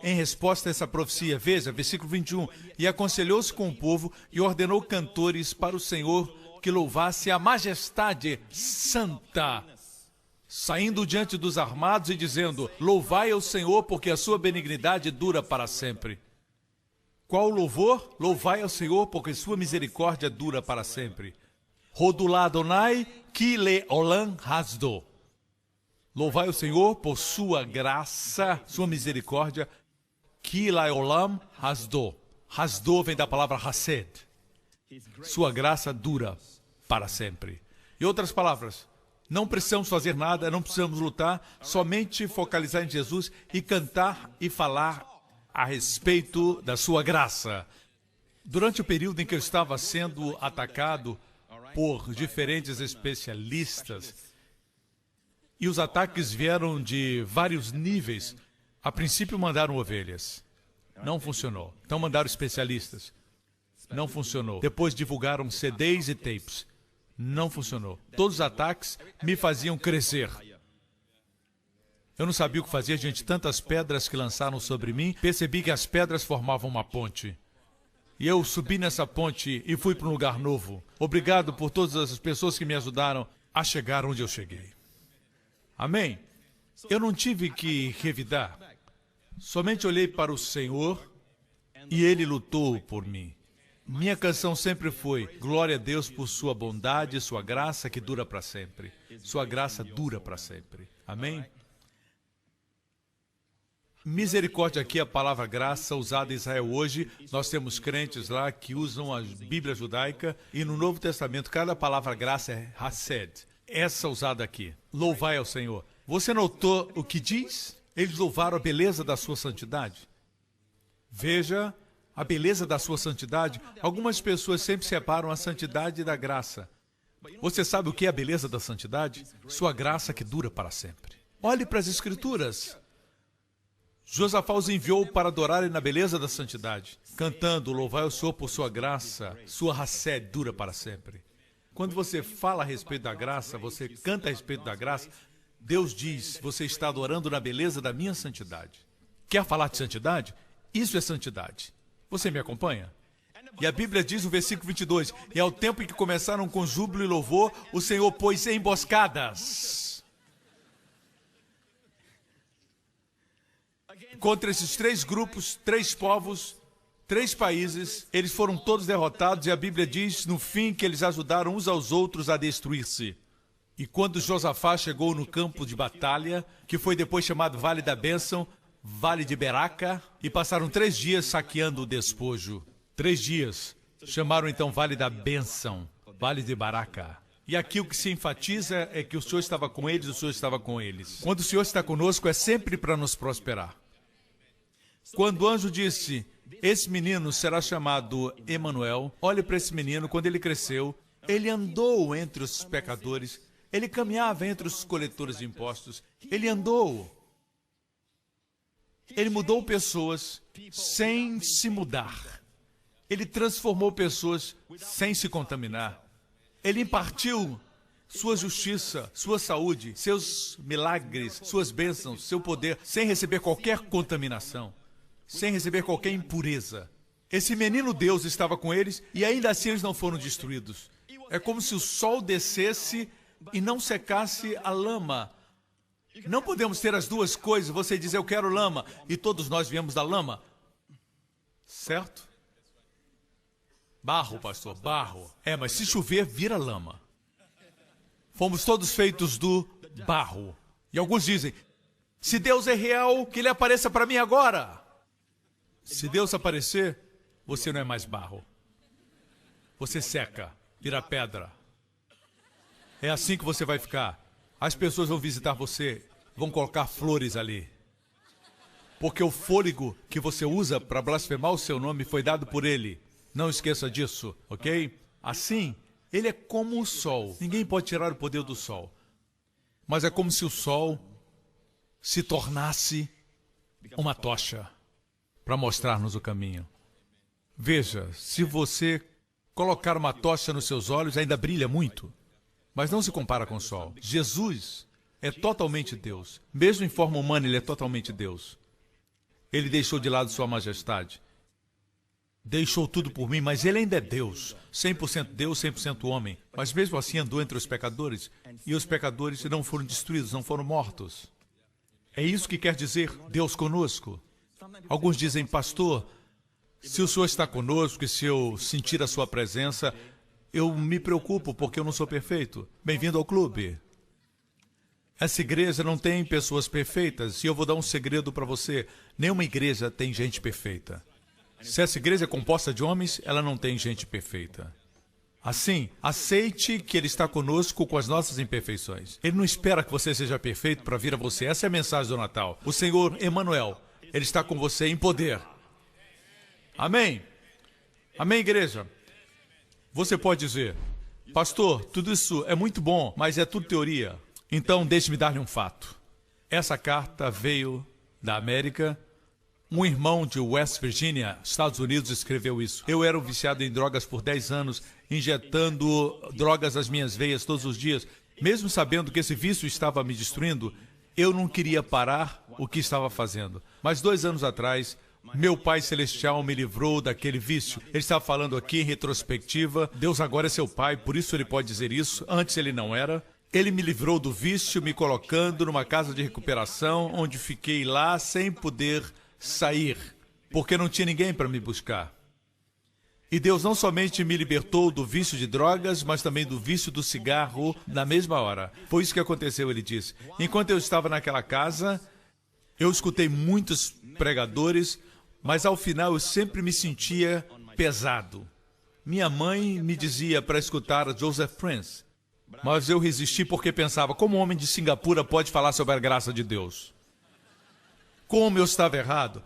Em resposta a essa profecia, veja, versículo 21, e aconselhou-se com o povo e ordenou cantores para o Senhor que louvasse a majestade santa, saindo diante dos armados e dizendo, louvai ao Senhor porque a sua benignidade dura para sempre. Qual o louvor? Louvai ao Senhor porque sua misericórdia dura para sempre. Rodulá Adonai ki leolam hasdo. Louvai ao Senhor por sua graça, sua misericórdia, ki leolam hasdo. Hasdo vem da palavra hased. Sua graça dura para sempre. Em outras palavras, não precisamos fazer nada, não precisamos lutar, somente focalizar em Jesus e cantar e falar a respeito da sua graça. Durante o período em que eu estava sendo atacado por diferentes especialistas, e os ataques vieram de vários níveis, a princípio mandaram ovelhas. Não funcionou. Então mandaram especialistas. Não funcionou. Depois divulgaram CDs e tapes. Não funcionou. Todos os ataques me faziam crescer. Eu não sabia o que fazer diante de tantas pedras que lançaram sobre mim. Percebi que as pedras formavam uma ponte. E eu subi nessa ponte e fui para um lugar novo. Obrigado por todas as pessoas que me ajudaram a chegar onde eu cheguei. Amém? Eu não tive que revidar. Somente olhei para o Senhor e Ele lutou por mim. Minha canção sempre foi, glória a Deus por sua bondade, sua graça que dura para sempre. Sua graça dura para sempre. Amém? Misericórdia aqui é a palavra graça usada em Israel hoje. Nós temos crentes lá que usam a Bíblia judaica e no Novo Testamento cada palavra graça é hased. Essa usada aqui. Louvai ao Senhor. Você notou o que diz? Eles louvaram a beleza da sua santidade. Veja a beleza da sua santidade. Algumas pessoas sempre separam a santidade da graça. Você sabe o que é a beleza da santidade? Sua graça que dura para sempre. Olhe para as Escrituras. Josafá os enviou para adorarem na beleza da santidade, cantando, louvai ao Senhor por sua graça, sua racé dura para sempre. Quando você fala a respeito da graça, você canta a respeito da graça, Deus diz, você está adorando na beleza da minha santidade. Quer falar de santidade? Isso é santidade. Você me acompanha? E a Bíblia diz no versículo 22, e ao tempo em que começaram com júbilo e louvor, o Senhor pôs emboscadas contra esses três grupos, três povos, três países. Eles foram todos derrotados e a Bíblia diz, no fim, que eles ajudaram uns aos outros a destruir-se. E quando Josafá chegou no campo de batalha, que foi depois chamado Vale da Bênção, Vale de Beraca, e passaram 3 dias saqueando o despojo. 3 dias. Chamaram então Vale da Bênção, Vale de Beraca. E aqui o que se enfatiza é que o Senhor estava com eles, o Senhor estava com eles. Quando o Senhor está conosco, é sempre para nos prosperar. Quando o anjo disse, esse menino será chamado Emanuel, olhe para esse menino, quando ele cresceu, ele andou entre os pecadores, ele caminhava entre os coletores de impostos, ele andou. Ele mudou pessoas sem se mudar. Ele transformou pessoas sem se contaminar. Ele impartiu sua justiça, sua saúde, seus milagres, suas bênçãos, seu poder, sem receber qualquer contaminação, sem receber qualquer impureza. Esse menino Deus estava com eles e ainda assim eles não foram destruídos. É como se o sol descesse e não secasse a lama. Não podemos ter as duas coisas. Você diz, eu quero lama, e todos nós viemos da lama. Certo? Barro, pastor, barro. É, mas se chover, vira lama. Fomos todos feitos do barro. E alguns dizem, se Deus é real, que Ele apareça para mim agora. Se Deus aparecer, você não é mais barro. Você seca, vira pedra. É assim que você vai ficar. As pessoas vão visitar você, vão colocar flores ali. Porque o fôlego que você usa para blasfemar o seu nome foi dado por Ele. Não esqueça disso, ok? Assim, Ele é como o sol. Ninguém pode tirar o poder do sol. Mas é como se o sol se tornasse uma tocha para mostrar-nos o caminho. Veja, se você colocar uma tocha nos seus olhos ainda brilha muito, mas não se compara com o sol. Jesus é totalmente Deus. Mesmo em forma humana, ele é totalmente Deus. Ele deixou de lado sua majestade. Deixou tudo por mim, mas ele ainda é Deus. 100% Deus, 100% homem. Mas mesmo assim andou entre os pecadores, e os pecadores não foram destruídos, não foram mortos. É isso que quer dizer Deus conosco. Alguns dizem, pastor, se o Senhor está conosco e se eu sentir a sua presença, eu me preocupo porque eu não sou perfeito. Bem-vindo ao clube. Essa igreja não tem pessoas perfeitas, e eu vou dar um segredo para você. Nenhuma igreja tem gente perfeita. Se essa igreja é composta de homens, ela não tem gente perfeita. Assim, aceite que Ele está conosco com as nossas imperfeições. Ele não espera que você seja perfeito para vir a você. Essa é a mensagem do Natal. O Senhor Emanuel, Ele está com você em poder. Amém? Amém, igreja? Você pode dizer, pastor, tudo isso é muito bom, mas é tudo teoria. Então, deixe-me dar-lhe um fato. Essa carta veio da América. Um irmão de West Virginia, Estados Unidos, escreveu isso. Eu era um viciado em drogas por 10 anos, injetando drogas nas minhas veias todos os dias. Mesmo sabendo que esse vício estava me destruindo, eu não queria parar o que estava fazendo. Mas 2 anos atrás, meu Pai Celestial me livrou daquele vício. Ele está falando aqui em retrospectiva. Deus agora é seu Pai, por isso ele pode dizer isso. Antes ele não era. Ele me livrou do vício, me colocando numa casa de recuperação, onde fiquei lá sem poder sair, porque não tinha ninguém para me buscar. E Deus não somente me libertou do vício de drogas, mas também do vício do cigarro na mesma hora. Foi isso que aconteceu, ele disse. Enquanto eu estava naquela casa, eu escutei muitos pregadores, mas ao final eu sempre me sentia pesado. Minha mãe me dizia para escutar Joseph Prince, mas eu resisti porque pensava, como um homem de Singapura pode falar sobre a graça de Deus? Como eu estava errado,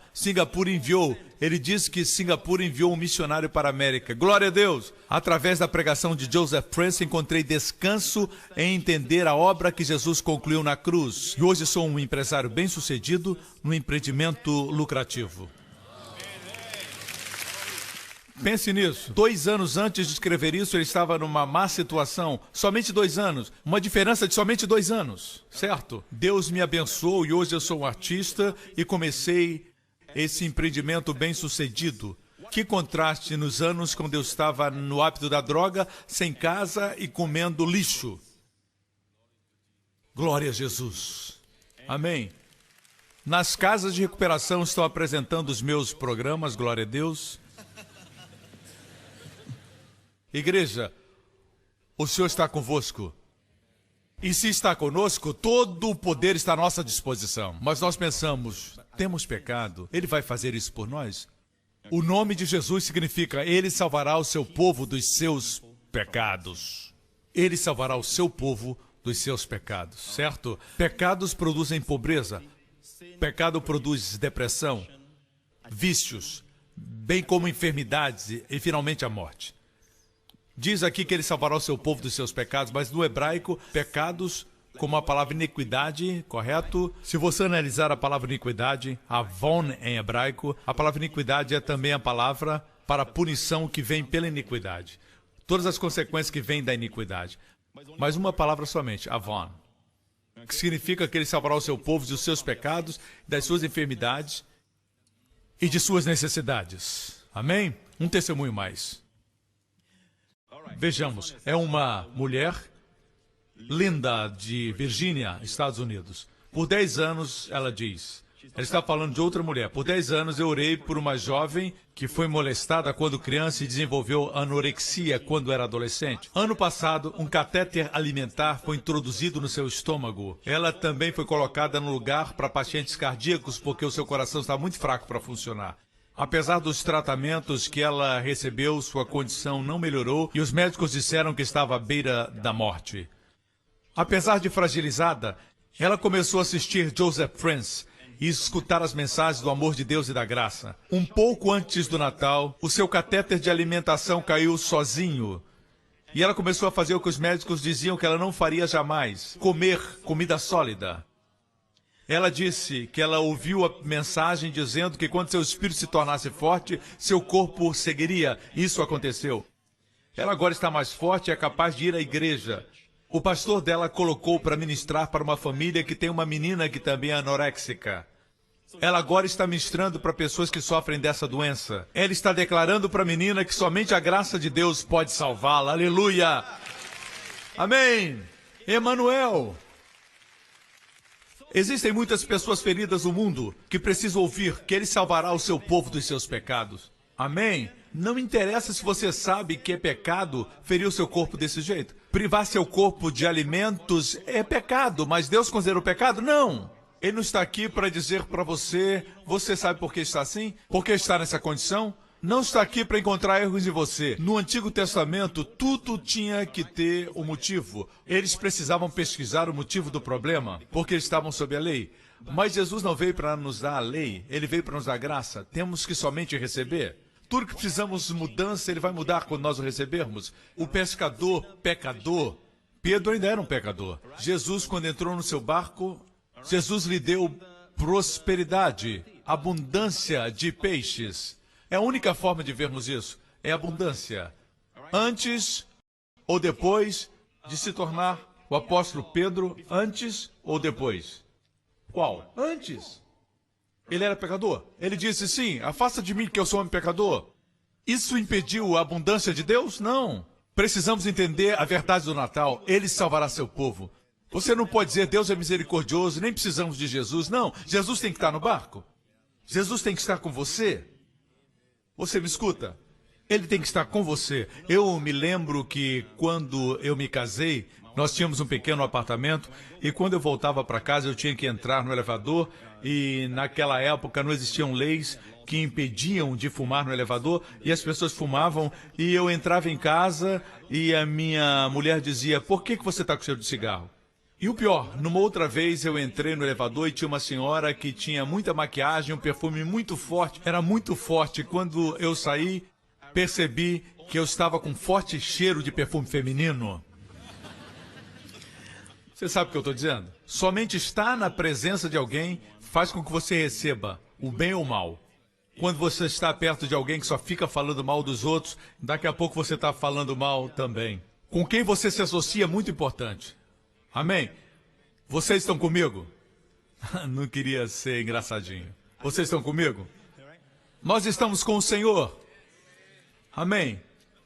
ele disse que Singapura enviou um missionário para a América. Glória a Deus! Através da pregação de Joseph Prince, encontrei descanso em entender a obra que Jesus concluiu na cruz. E hoje sou um empresário bem-sucedido num empreendimento lucrativo. Pense nisso. 2 anos antes de escrever isso, ele estava numa má situação. Somente 2 anos. Uma diferença de somente 2 anos. Certo? Deus me abençoou e hoje eu sou um artista e comecei esse empreendimento bem-sucedido. Que contraste nos anos quando eu estava no hábito da droga, sem casa e comendo lixo. Glória a Jesus. Amém. Nas casas de recuperação estou apresentando os meus programas, glória a Deus. Igreja, o Senhor está convosco. E se está conosco, todo o poder está à nossa disposição. Mas nós pensamos, temos pecado, Ele vai fazer isso por nós? O nome de Jesus significa, Ele salvará o seu povo dos seus pecados. Ele salvará o seu povo dos seus pecados, certo? Pecados produzem pobreza. Pecado produz depressão, vícios, bem como enfermidades e finalmente a morte. Diz aqui que ele salvará o seu povo dos seus pecados, mas no hebraico, pecados, como a palavra iniquidade, correto? Se você analisar a palavra iniquidade, avon em hebraico, a palavra iniquidade é também a palavra para punição que vem pela iniquidade. Todas as consequências que vêm da iniquidade. Mas uma palavra somente, avon, que significa que ele salvará o seu povo dos seus pecados, das suas enfermidades e de suas necessidades. Amém? Um testemunho mais. Vejamos, é uma mulher linda de Virgínia, Estados Unidos. Por 10 anos, ela diz, ela está falando de outra mulher. Por 10 anos eu orei por uma jovem que foi molestada quando criança e desenvolveu anorexia quando era adolescente. Ano passado, um catéter alimentar foi introduzido no seu estômago. Ela também foi colocada no lugar para pacientes cardíacos porque o seu coração está muito fraco para funcionar. Apesar dos tratamentos que ela recebeu, sua condição não melhorou e os médicos disseram que estava à beira da morte. Apesar de fragilizada, ela começou a assistir Joseph Prince e escutar as mensagens do amor de Deus e da graça. Um pouco antes do Natal, o seu catéter de alimentação caiu sozinho. E ela começou a fazer o que os médicos diziam que ela não faria jamais: comer comida sólida. Ela disse que ela ouviu a mensagem dizendo que quando seu espírito se tornasse forte, seu corpo seguiria. Isso aconteceu. Ela agora está mais forte e é capaz de ir à igreja. O pastor dela colocou para ministrar para uma família que tem uma menina que também é anoréxica. Ela agora está ministrando para pessoas que sofrem dessa doença. Ela está declarando para a menina que somente a graça de Deus pode salvá-la. Aleluia! Amém! Emanuel! Existem muitas pessoas feridas no mundo que precisam ouvir que Ele salvará o seu povo dos seus pecados. Amém? Não interessa se você sabe que é pecado ferir o seu corpo desse jeito. Privar seu corpo de alimentos é pecado, mas Deus considera o pecado? Não! Ele não está aqui para dizer para você, você sabe por que está assim? Por que está nessa condição? Não está aqui para encontrar erros em você. No Antigo Testamento, tudo tinha que ter um motivo. Eles precisavam pesquisar o motivo do problema, porque eles estavam sob a lei. Mas Jesus não veio para nos dar a lei, Ele veio para nos dar graça. Temos que somente receber. Tudo que precisamos de mudança, Ele vai mudar quando nós o recebermos. O pescador, pecador, Pedro ainda era um pecador. Jesus, quando entrou no seu barco, Jesus lhe deu prosperidade, abundância de peixes. É a única forma de vermos isso, é abundância. Antes ou depois de se tornar o apóstolo Pedro, antes ou depois? Qual? Antes. Ele era pecador. Ele disse, sim, afasta de mim que eu sou um pecador. Isso impediu a abundância de Deus? Não. Precisamos entender a verdade do Natal. Ele salvará seu povo. Você não pode dizer, Deus é misericordioso, nem precisamos de Jesus. Não, Jesus tem que estar no barco. Jesus tem que estar com você. Você me escuta? Ele tem que estar com você. Eu me lembro que quando eu me casei, nós tínhamos um pequeno apartamento e quando eu voltava para casa eu tinha que entrar no elevador e naquela época não existiam leis que impediam de fumar no elevador e as pessoas fumavam e eu entrava em casa e a minha mulher dizia, por que você está com cheiro de cigarro? E o pior, numa outra vez eu entrei no elevador e tinha uma senhora que tinha muita maquiagem, um perfume muito forte, era muito forte. Quando eu saí, percebi que eu estava com forte cheiro de perfume feminino. Você sabe o que eu estou dizendo? Somente estar na presença de alguém faz com que você receba o bem ou o mal. Quando você está perto de alguém que só fica falando mal dos outros, daqui a pouco você está falando mal também. Com quem você se associa é muito importante. Amém? Vocês estão comigo? Não queria ser engraçadinho. Vocês estão comigo? Nós estamos com o Senhor. Amém?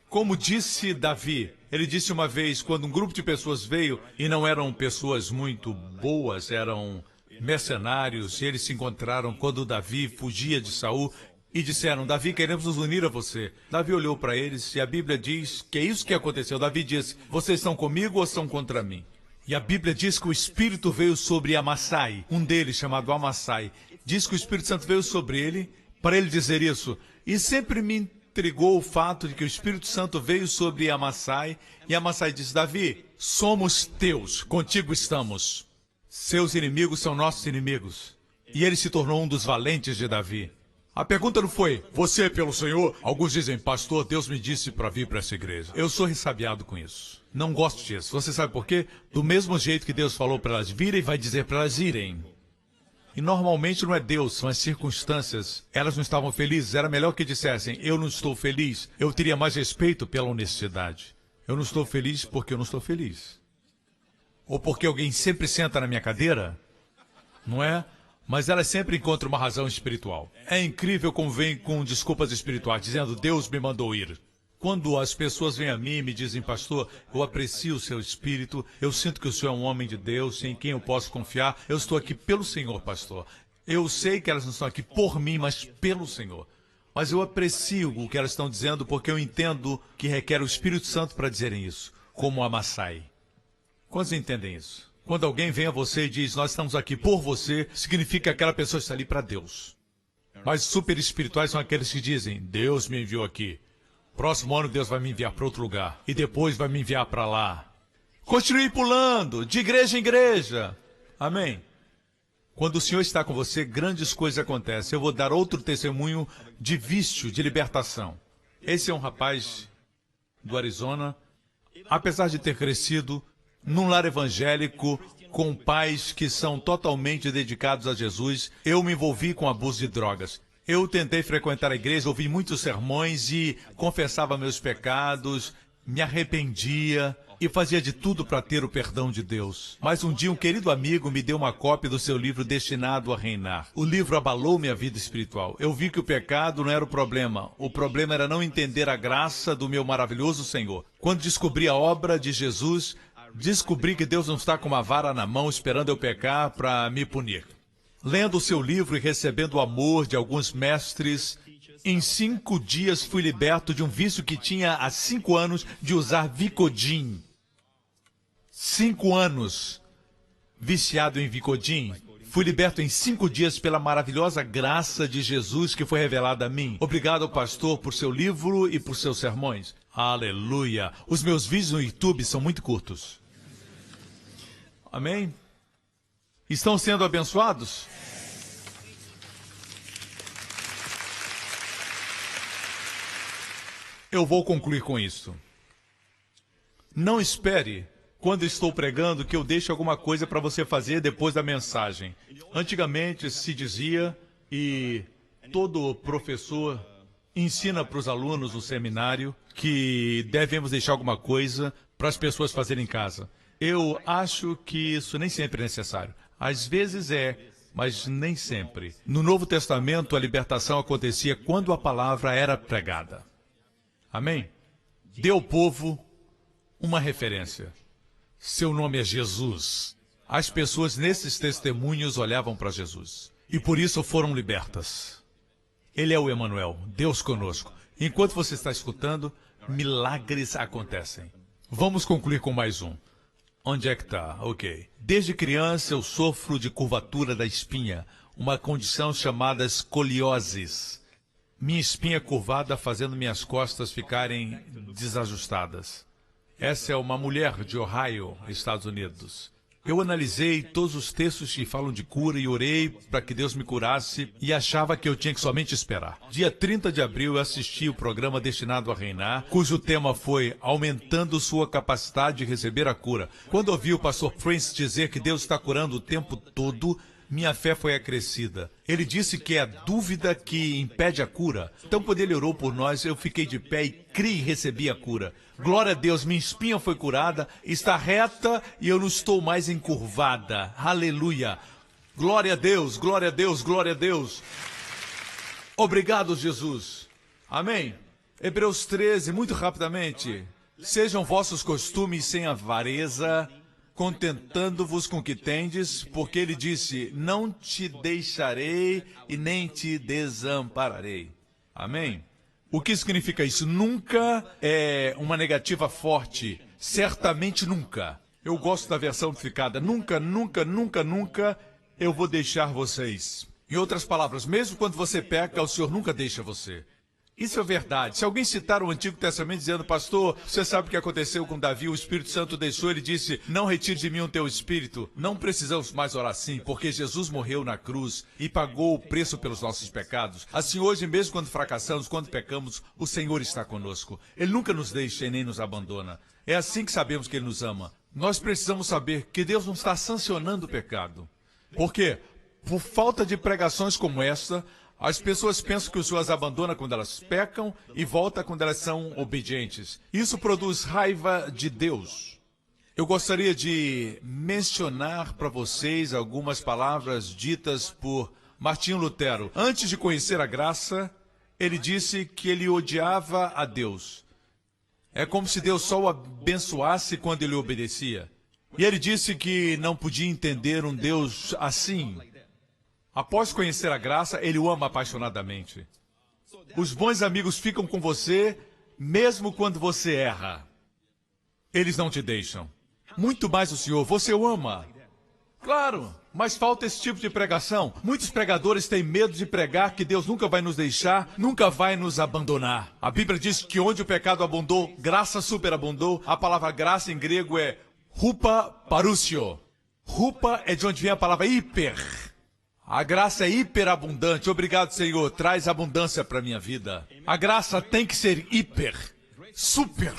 Como disse Davi, ele disse uma vez, quando um grupo de pessoas veio, e não eram pessoas muito boas, eram mercenários, e eles se encontraram quando Davi fugia de Saul, e disseram, Davi, queremos nos unir a você. Davi olhou para eles, e a Bíblia diz que é isso que aconteceu. Davi disse, vocês estão comigo ou são contra mim? E a Bíblia diz que o Espírito veio sobre Amassai, um deles chamado Amassai. Diz que o Espírito Santo veio sobre ele, para ele dizer isso. E sempre me intrigou o fato de que o Espírito Santo veio sobre Amassai, e Amassai disse, Davi, somos teus, contigo estamos. Seus inimigos são nossos inimigos. E ele se tornou um dos valentes de Davi. A pergunta não foi, você é pelo Senhor? Alguns dizem, pastor, Deus me disse para vir para essa igreja. Eu sou ressabiado com isso. Não gosto disso. Você sabe por quê? Do mesmo jeito que Deus falou para elas virem, vai dizer para elas irem. E normalmente não é Deus, são as circunstâncias. Elas não estavam felizes. Era melhor que dissessem, eu não estou feliz. Eu teria mais respeito pela honestidade. Eu não estou feliz porque eu não estou feliz. Ou porque alguém sempre senta na minha cadeira, não é? Mas elas sempre encontram uma razão espiritual. É incrível como vem com desculpas espirituais, dizendo, Deus me mandou ir. Quando as pessoas vêm a mim e me dizem, pastor, eu aprecio o seu espírito, eu sinto que o senhor é um homem de Deus, em quem eu posso confiar, eu estou aqui pelo Senhor, pastor. Eu sei que elas não estão aqui por mim, mas pelo Senhor. Mas eu aprecio o que elas estão dizendo porque eu entendo que requer o Espírito Santo para dizerem isso, como Amassai. Quantos entendem isso? Quando alguém vem a você e diz, nós estamos aqui por você, significa que aquela pessoa está ali para Deus. Mas super espirituais são aqueles que dizem, Deus me enviou aqui. Próximo ano Deus vai me enviar para outro lugar. E depois vai me enviar para lá. Continue pulando, de igreja em igreja. Amém? Quando o Senhor está com você, grandes coisas acontecem. Eu vou dar outro testemunho de vício, de libertação. Esse é um rapaz do Arizona. Apesar de ter crescido num lar evangélico, com pais que são totalmente dedicados a Jesus, eu me envolvi com abuso de drogas. Eu tentei frequentar a igreja, ouvi muitos sermões e confessava meus pecados. me arrependia e fazia de tudo para ter o perdão de Deus. Mas um dia um querido amigo me deu uma cópia do seu livro Destinado a Reinar. O livro abalou minha vida espiritual. Eu vi que o pecado não era o problema era não entender a graça do meu maravilhoso Senhor. Quando descobri a obra de Jesus, descobri que Deus não está com uma vara na mão esperando eu pecar para me punir. Lendo o seu livro e recebendo o amor de alguns mestres, em 5 dias fui liberto de um vício que tinha há 5 anos de usar Vicodin. 5 anos viciado em Vicodin. Fui liberto em 5 dias pela maravilhosa graça de Jesus que foi revelada a mim. Obrigado, pastor, por seu livro e por seus sermões. Aleluia! Os meus vídeos no YouTube são muito curtos. Amém? Estão sendo abençoados? Eu vou concluir com isso. Não espere, quando estou pregando, que eu deixe alguma coisa para você fazer depois da mensagem. Antigamente se dizia, e todo professor ensina para os alunos no seminário, que devemos deixar alguma coisa para as pessoas fazerem em casa. Eu acho que isso nem sempre é necessário. Às vezes é, mas nem sempre. No Novo Testamento, a libertação acontecia quando a palavra era pregada. Amém? Dê ao povo uma referência. Seu nome é Jesus. As pessoas nesses testemunhos olhavam para Jesus. E por isso foram libertas. Ele é o Emanuel, Deus conosco. Enquanto você está escutando, milagres acontecem. Vamos concluir com mais um. Onde é que está? Ok. Desde criança eu sofro de curvatura da espinha, uma condição chamada escoliose. Minha espinha curvada fazendo minhas costas ficarem desajustadas. Essa é uma mulher de Ohio, Estados Unidos. Eu analisei todos os textos que falam de cura e orei para que Deus me curasse e achava que eu tinha que somente esperar. Dia 30 de abril eu assisti o programa Destinado a Reinar, cujo tema foi Aumentando Sua Capacidade de Receber a Cura. Quando ouvi o pastor Prince dizer que Deus está curando o tempo todo, minha fé foi acrescida. Ele disse que é a dúvida que impede a cura. Então, quando ele orou por nós, eu fiquei de pé e criei e recebi a cura. Glória a Deus, minha espinha foi curada, está reta e eu não estou mais encurvada. Aleluia. Glória a Deus, glória a Deus, glória a Deus. Obrigado, Jesus. Amém. Hebreus 13, muito rapidamente. Sejam vossos costumes sem avareza, contentando-vos com o que tendes, porque ele disse, não te deixarei e nem te desampararei. Amém? O que significa isso? Nunca é uma negativa forte. Certamente nunca. Eu gosto da versão amplificada. Nunca, nunca, nunca, nunca eu vou deixar vocês. Em outras palavras, mesmo quando você peca, o Senhor nunca deixa você. Isso é verdade. Se alguém citar o Antigo Testamento dizendo, pastor, você sabe o que aconteceu com Davi, o Espírito Santo deixou, ele disse, não retire de mim o teu espírito. Não precisamos mais orar assim, porque Jesus morreu na cruz e pagou o preço pelos nossos pecados. Assim hoje, mesmo quando fracassamos, quando pecamos, o Senhor está conosco. Ele nunca nos deixa e nem nos abandona. É assim que sabemos que Ele nos ama. Nós precisamos saber que Deus não está sancionando o pecado. Por quê? Por falta de pregações como esta, as pessoas pensam que o Senhor as abandona quando elas pecam e volta quando elas são obedientes. Isso produz raiva de Deus. Eu gostaria de mencionar para vocês algumas palavras ditas por Martinho Lutero. Antes de conhecer a graça, ele disse que ele odiava a Deus. É como se Deus só o abençoasse quando ele obedecia. E ele disse que não podia entender um Deus assim. Após conhecer a graça, ele o ama apaixonadamente. Os bons amigos ficam com você, mesmo quando você erra. Eles não te deixam. Muito mais o Senhor, você o ama. Claro, mas falta esse tipo de pregação. Muitos pregadores têm medo de pregar que Deus nunca vai nos deixar, nunca vai nos abandonar. A Bíblia diz que onde o pecado abundou, graça superabundou. A palavra graça em grego é rupa parúcio. Rupa é de onde vem a palavra hiper. A graça é hiperabundante. Obrigado, Senhor. Traz abundância para a minha vida. A graça tem que ser hiper, super.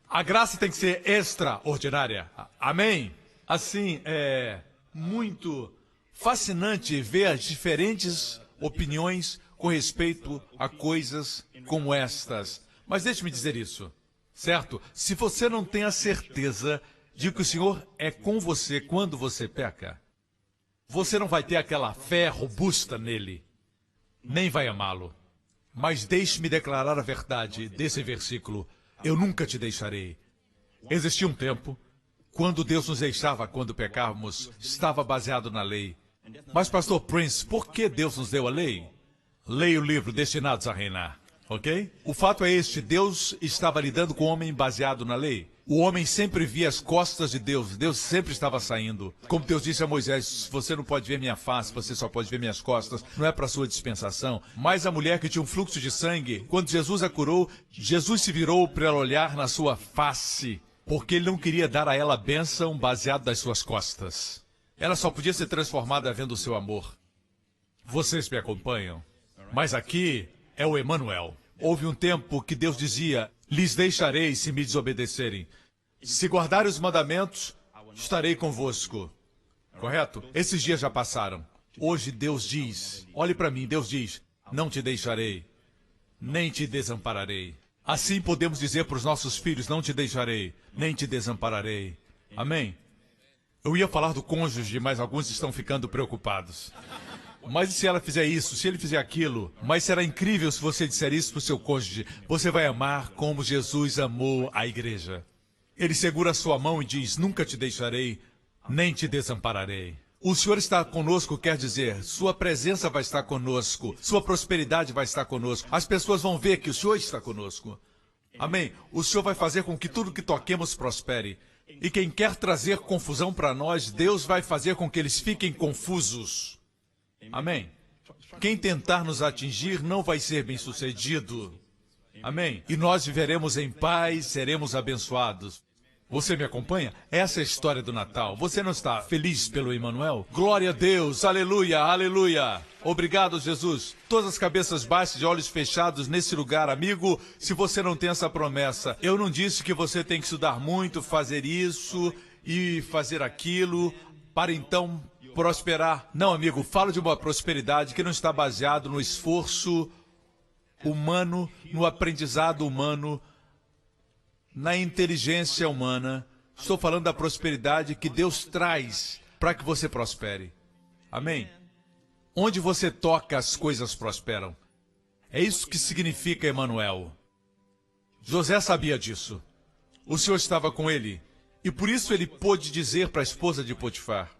A graça tem que ser extraordinária. Amém? Assim, é muito fascinante ver as diferentes opiniões com respeito a coisas como estas. Mas deixe-me dizer isso. Certo? Se você não tem a certeza de que o Senhor é com você quando você peca, você não vai ter aquela fé robusta nele, nem vai amá-lo. Mas deixe-me declarar a verdade desse versículo. Eu nunca te deixarei. Existia um tempo, quando Deus nos deixava quando pecávamos, estava baseado na lei. Mas, pastor Prince, por que Deus nos deu a lei? Leia o livro Destinados a Reinar. Ok? O fato é este, Deus estava lidando com o homem baseado na lei. O homem sempre via as costas de Deus, Deus sempre estava saindo. Como Deus disse a Moisés, você não pode ver minha face, você só pode ver minhas costas, não é para sua dispensação. Mas a mulher que tinha um fluxo de sangue, quando Jesus a curou, Jesus se virou para ela olhar na sua face, porque ele não queria dar a ela a bênção baseado nas suas costas. Ela só podia ser transformada vendo o seu amor. Vocês me acompanham? Mas aqui é o Emanuel. Houve um tempo que Deus dizia, lhes deixarei se me desobedecerem. Se guardarem os mandamentos, estarei convosco. Correto? Esses dias já passaram. Hoje Deus diz, olhe para mim, Deus diz, não te deixarei, nem te desampararei. Assim podemos dizer para os nossos filhos, não te deixarei, nem te desampararei. Amém? Eu ia falar do cônjuge, mas alguns estão ficando preocupados. Mas e se ela fizer isso, se ele fizer aquilo? Mas será incrível se você disser isso para o seu cônjuge. Você vai amar como Jesus amou a igreja. Ele segura a sua mão e diz, nunca te deixarei, nem te desampararei. O Senhor está conosco, quer dizer, sua presença vai estar conosco, sua prosperidade vai estar conosco. As pessoas vão ver que o Senhor está conosco. Amém? O Senhor vai fazer com que tudo que toquemos prospere. E quem quer trazer confusão para nós, Deus vai fazer com que eles fiquem confusos. Amém? Quem tentar nos atingir não vai ser bem-sucedido. Amém? E nós viveremos em paz, seremos abençoados. Você me acompanha? Essa é a história do Natal. Você não está feliz pelo Emanuel? Glória a Deus! Aleluia! Aleluia! Obrigado, Jesus. Todas as cabeças baixas e olhos fechados nesse lugar. Amigo, se você não tem essa promessa, eu não disse que você tem que estudar muito, fazer isso e fazer aquilo, para então prosperar. Não, amigo, falo de uma prosperidade que não está baseado no esforço humano, no aprendizado humano, na inteligência humana. Estou falando da prosperidade que Deus traz para que você prospere. Amém? Onde você toca, as coisas prosperam. É isso que significa Emanuel. José sabia disso. O Senhor estava com ele. E por isso ele pôde dizer para a esposa de Potifar,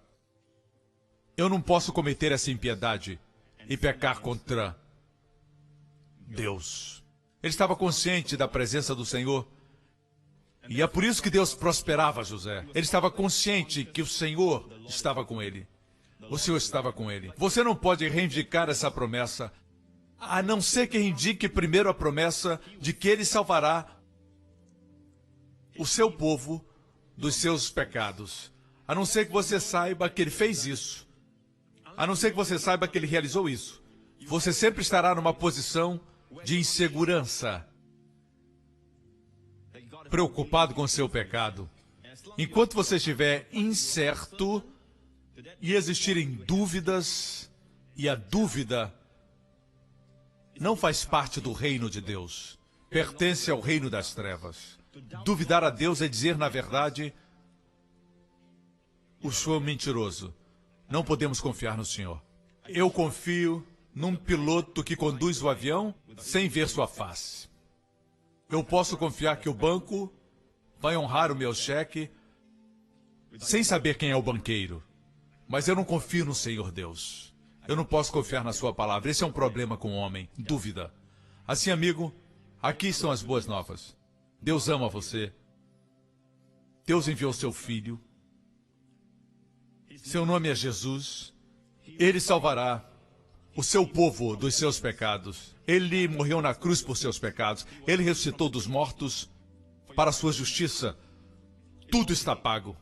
eu não posso cometer essa impiedade e pecar contra Deus. Ele estava consciente da presença do Senhor. E é por isso que Deus prosperava José. Ele estava consciente que o Senhor estava com ele. O Senhor estava com ele. Você não pode reivindicar essa promessa, a não ser que reivindique primeiro a promessa de que Ele salvará o seu povo dos seus pecados. A não ser que você saiba que Ele fez isso. A não ser que você saiba que Ele realizou isso. Você sempre estará numa posição de insegurança, preocupado com o seu pecado. Enquanto você estiver incerto e existirem dúvidas, e a dúvida não faz parte do reino de Deus, pertence ao reino das trevas. Duvidar a Deus é dizer, na verdade, o Senhor é mentiroso. Não podemos confiar no Senhor. Eu confio num piloto que conduz o avião sem ver sua face. Eu posso confiar que o banco vai honrar o meu cheque sem saber quem é o banqueiro. Mas eu não confio no Senhor Deus. Eu não posso confiar na sua palavra. Esse é um problema com o homem. Dúvida. Assim, amigo, aqui estão as boas novas. Deus ama você. Deus enviou seu Filho. Seu nome é Jesus. Ele salvará o seu povo dos seus pecados. Ele morreu na cruz por seus pecados. Ele ressuscitou dos mortos para a sua justiça. Tudo está pago.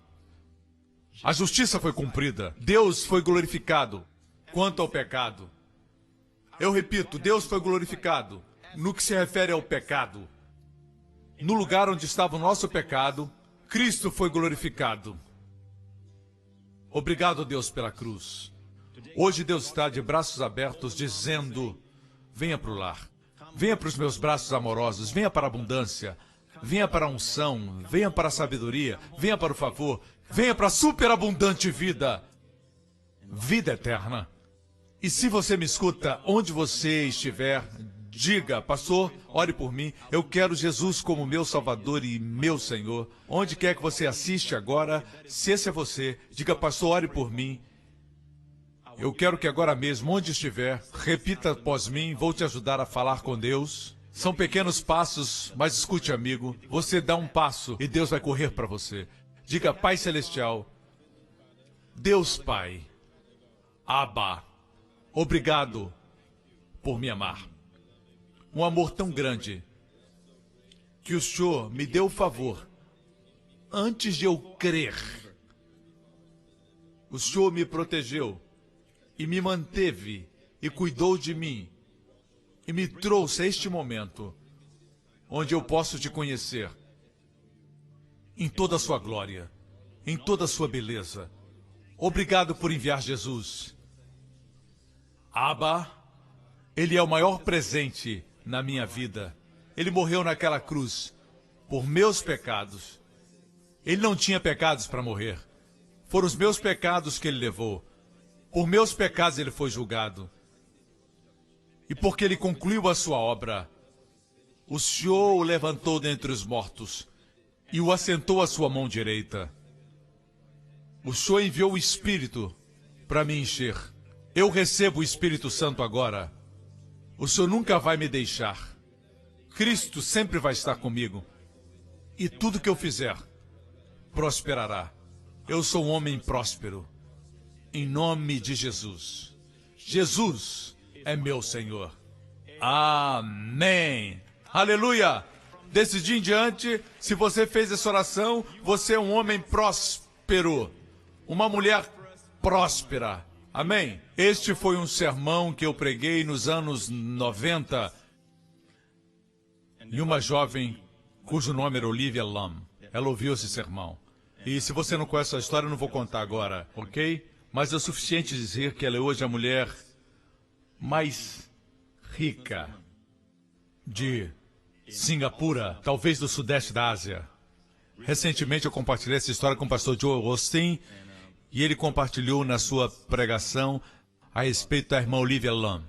A justiça foi cumprida. Deus foi glorificado quanto ao pecado. Eu repito, Deus foi glorificado no que se refere ao pecado. No lugar onde estava o nosso pecado, Cristo foi glorificado. Obrigado, Deus, pela cruz. Hoje Deus está de braços abertos dizendo, venha para o lar. Venha para os meus braços amorosos, venha para a abundância. venha para a unção, venha para a sabedoria, venha para o favor, venha para a superabundante vida. Vida eterna. E se você me escuta, onde você estiver, diga, pastor, ore por mim, eu quero Jesus como meu Salvador e meu Senhor. Onde quer que você assiste agora, se esse é você, diga, pastor, ore por mim. Eu quero que agora mesmo, onde estiver, repita após mim, vou te ajudar a falar com Deus. São pequenos passos, mas escute, amigo, você dá um passo e Deus vai correr para você. Diga, Pai Celestial, Deus Pai, Abba, obrigado por me amar. Um amor tão grande que o Senhor me deu o favor antes de eu crer. O Senhor me protegeu e me manteve e cuidou de mim e me trouxe a este momento onde eu posso te conhecer em toda a sua glória, em toda a sua beleza. Obrigado por enviar Jesus. Abba, Ele é o maior presente na minha vida. Ele morreu naquela cruz por meus pecados. Ele não tinha pecados para morrer. Foram os meus pecados que Ele levou. Por meus pecados Ele foi julgado. E porque Ele concluiu a sua obra, o Senhor o levantou dentre os mortos e o assentou à sua mão direita. O Senhor enviou o Espírito para me encher. Eu recebo o Espírito Santo agora. O Senhor nunca vai me deixar. Cristo sempre vai estar comigo. E tudo que eu fizer prosperará. Eu sou um homem próspero. Em nome de Jesus. Jesus é meu Senhor. Amém. Aleluia. Desse dia em diante, se você fez essa oração, você é um homem próspero. Uma mulher próspera. Amém? Este foi um sermão que eu preguei nos anos 90. E uma jovem cujo nome era Olivia Lam. Ela ouviu esse sermão. E se você não conhece a história, eu não vou contar agora, ok? Mas é o suficiente dizer que ela é hoje a mulher mais rica de Singapura, talvez do sudeste da Ásia. Recentemente eu compartilhei essa história com o pastor Joel Osteen e ele compartilhou na sua pregação a respeito da irmã Olivia Lam.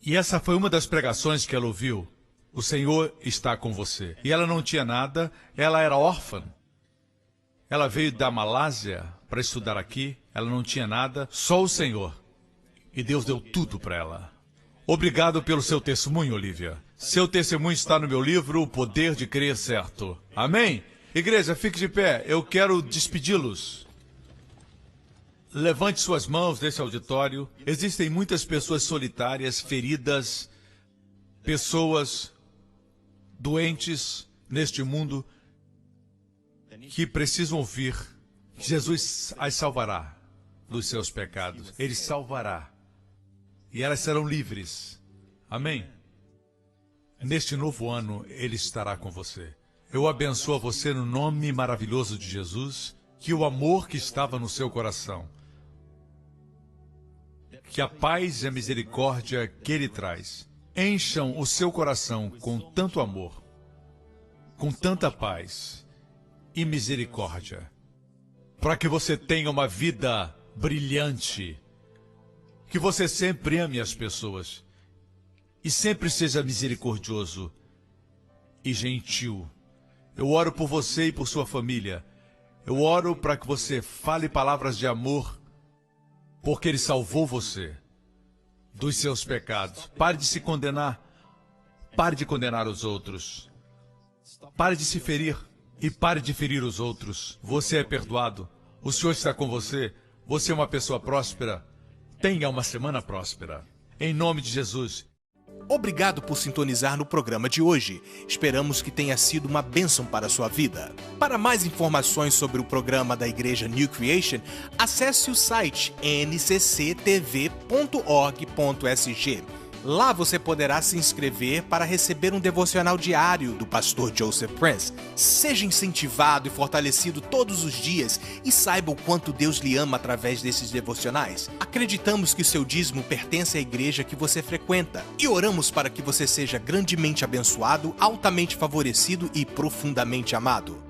E essa foi uma das pregações que ela ouviu. O Senhor está com você. E ela não tinha nada, ela era órfã. Ela veio da Malásia para estudar aqui, ela não tinha nada, só o Senhor. E Deus deu tudo para ela. Obrigado pelo seu testemunho, Olivia. Seu testemunho está no meu livro, O Poder de Crer Certo. Amém? Igreja, fique de pé. Eu quero despedi-los. Levante suas mãos desse auditório. Existem muitas pessoas solitárias, feridas, pessoas doentes neste mundo que precisam ouvir que Jesus as salvará dos seus pecados. Ele salvará. E elas serão livres. Amém? Neste novo ano, Ele estará com você. Eu abençoo você no nome maravilhoso de Jesus, que o amor que estava no seu coração, que a paz e a misericórdia que Ele traz, encham o seu coração com tanto amor, com tanta paz e misericórdia, para que você tenha uma vida brilhante, que você sempre ame as pessoas e sempre seja misericordioso e gentil. Eu oro por você e por sua família. Eu oro para que você fale palavras de amor, porque Ele salvou você dos seus pecados. Pare de se condenar. Pare de condenar os outros. Pare de se ferir e pare de ferir os outros. Você é perdoado. O Senhor está com você. Você é uma pessoa próspera. Tenha uma semana próspera. Em nome de Jesus. Obrigado por sintonizar no programa de hoje. Esperamos que tenha sido uma bênção para a sua vida. Para mais informações sobre o programa da Igreja New Creation, acesse o site ncctv.org.sg. Lá você poderá se inscrever para receber um devocional diário do pastor Joseph Prince. Seja incentivado e fortalecido todos os dias e saiba o quanto Deus lhe ama através desses devocionais. Acreditamos que seu dízimo pertence à igreja que você frequenta e oramos para que você seja grandemente abençoado, altamente favorecido e profundamente amado.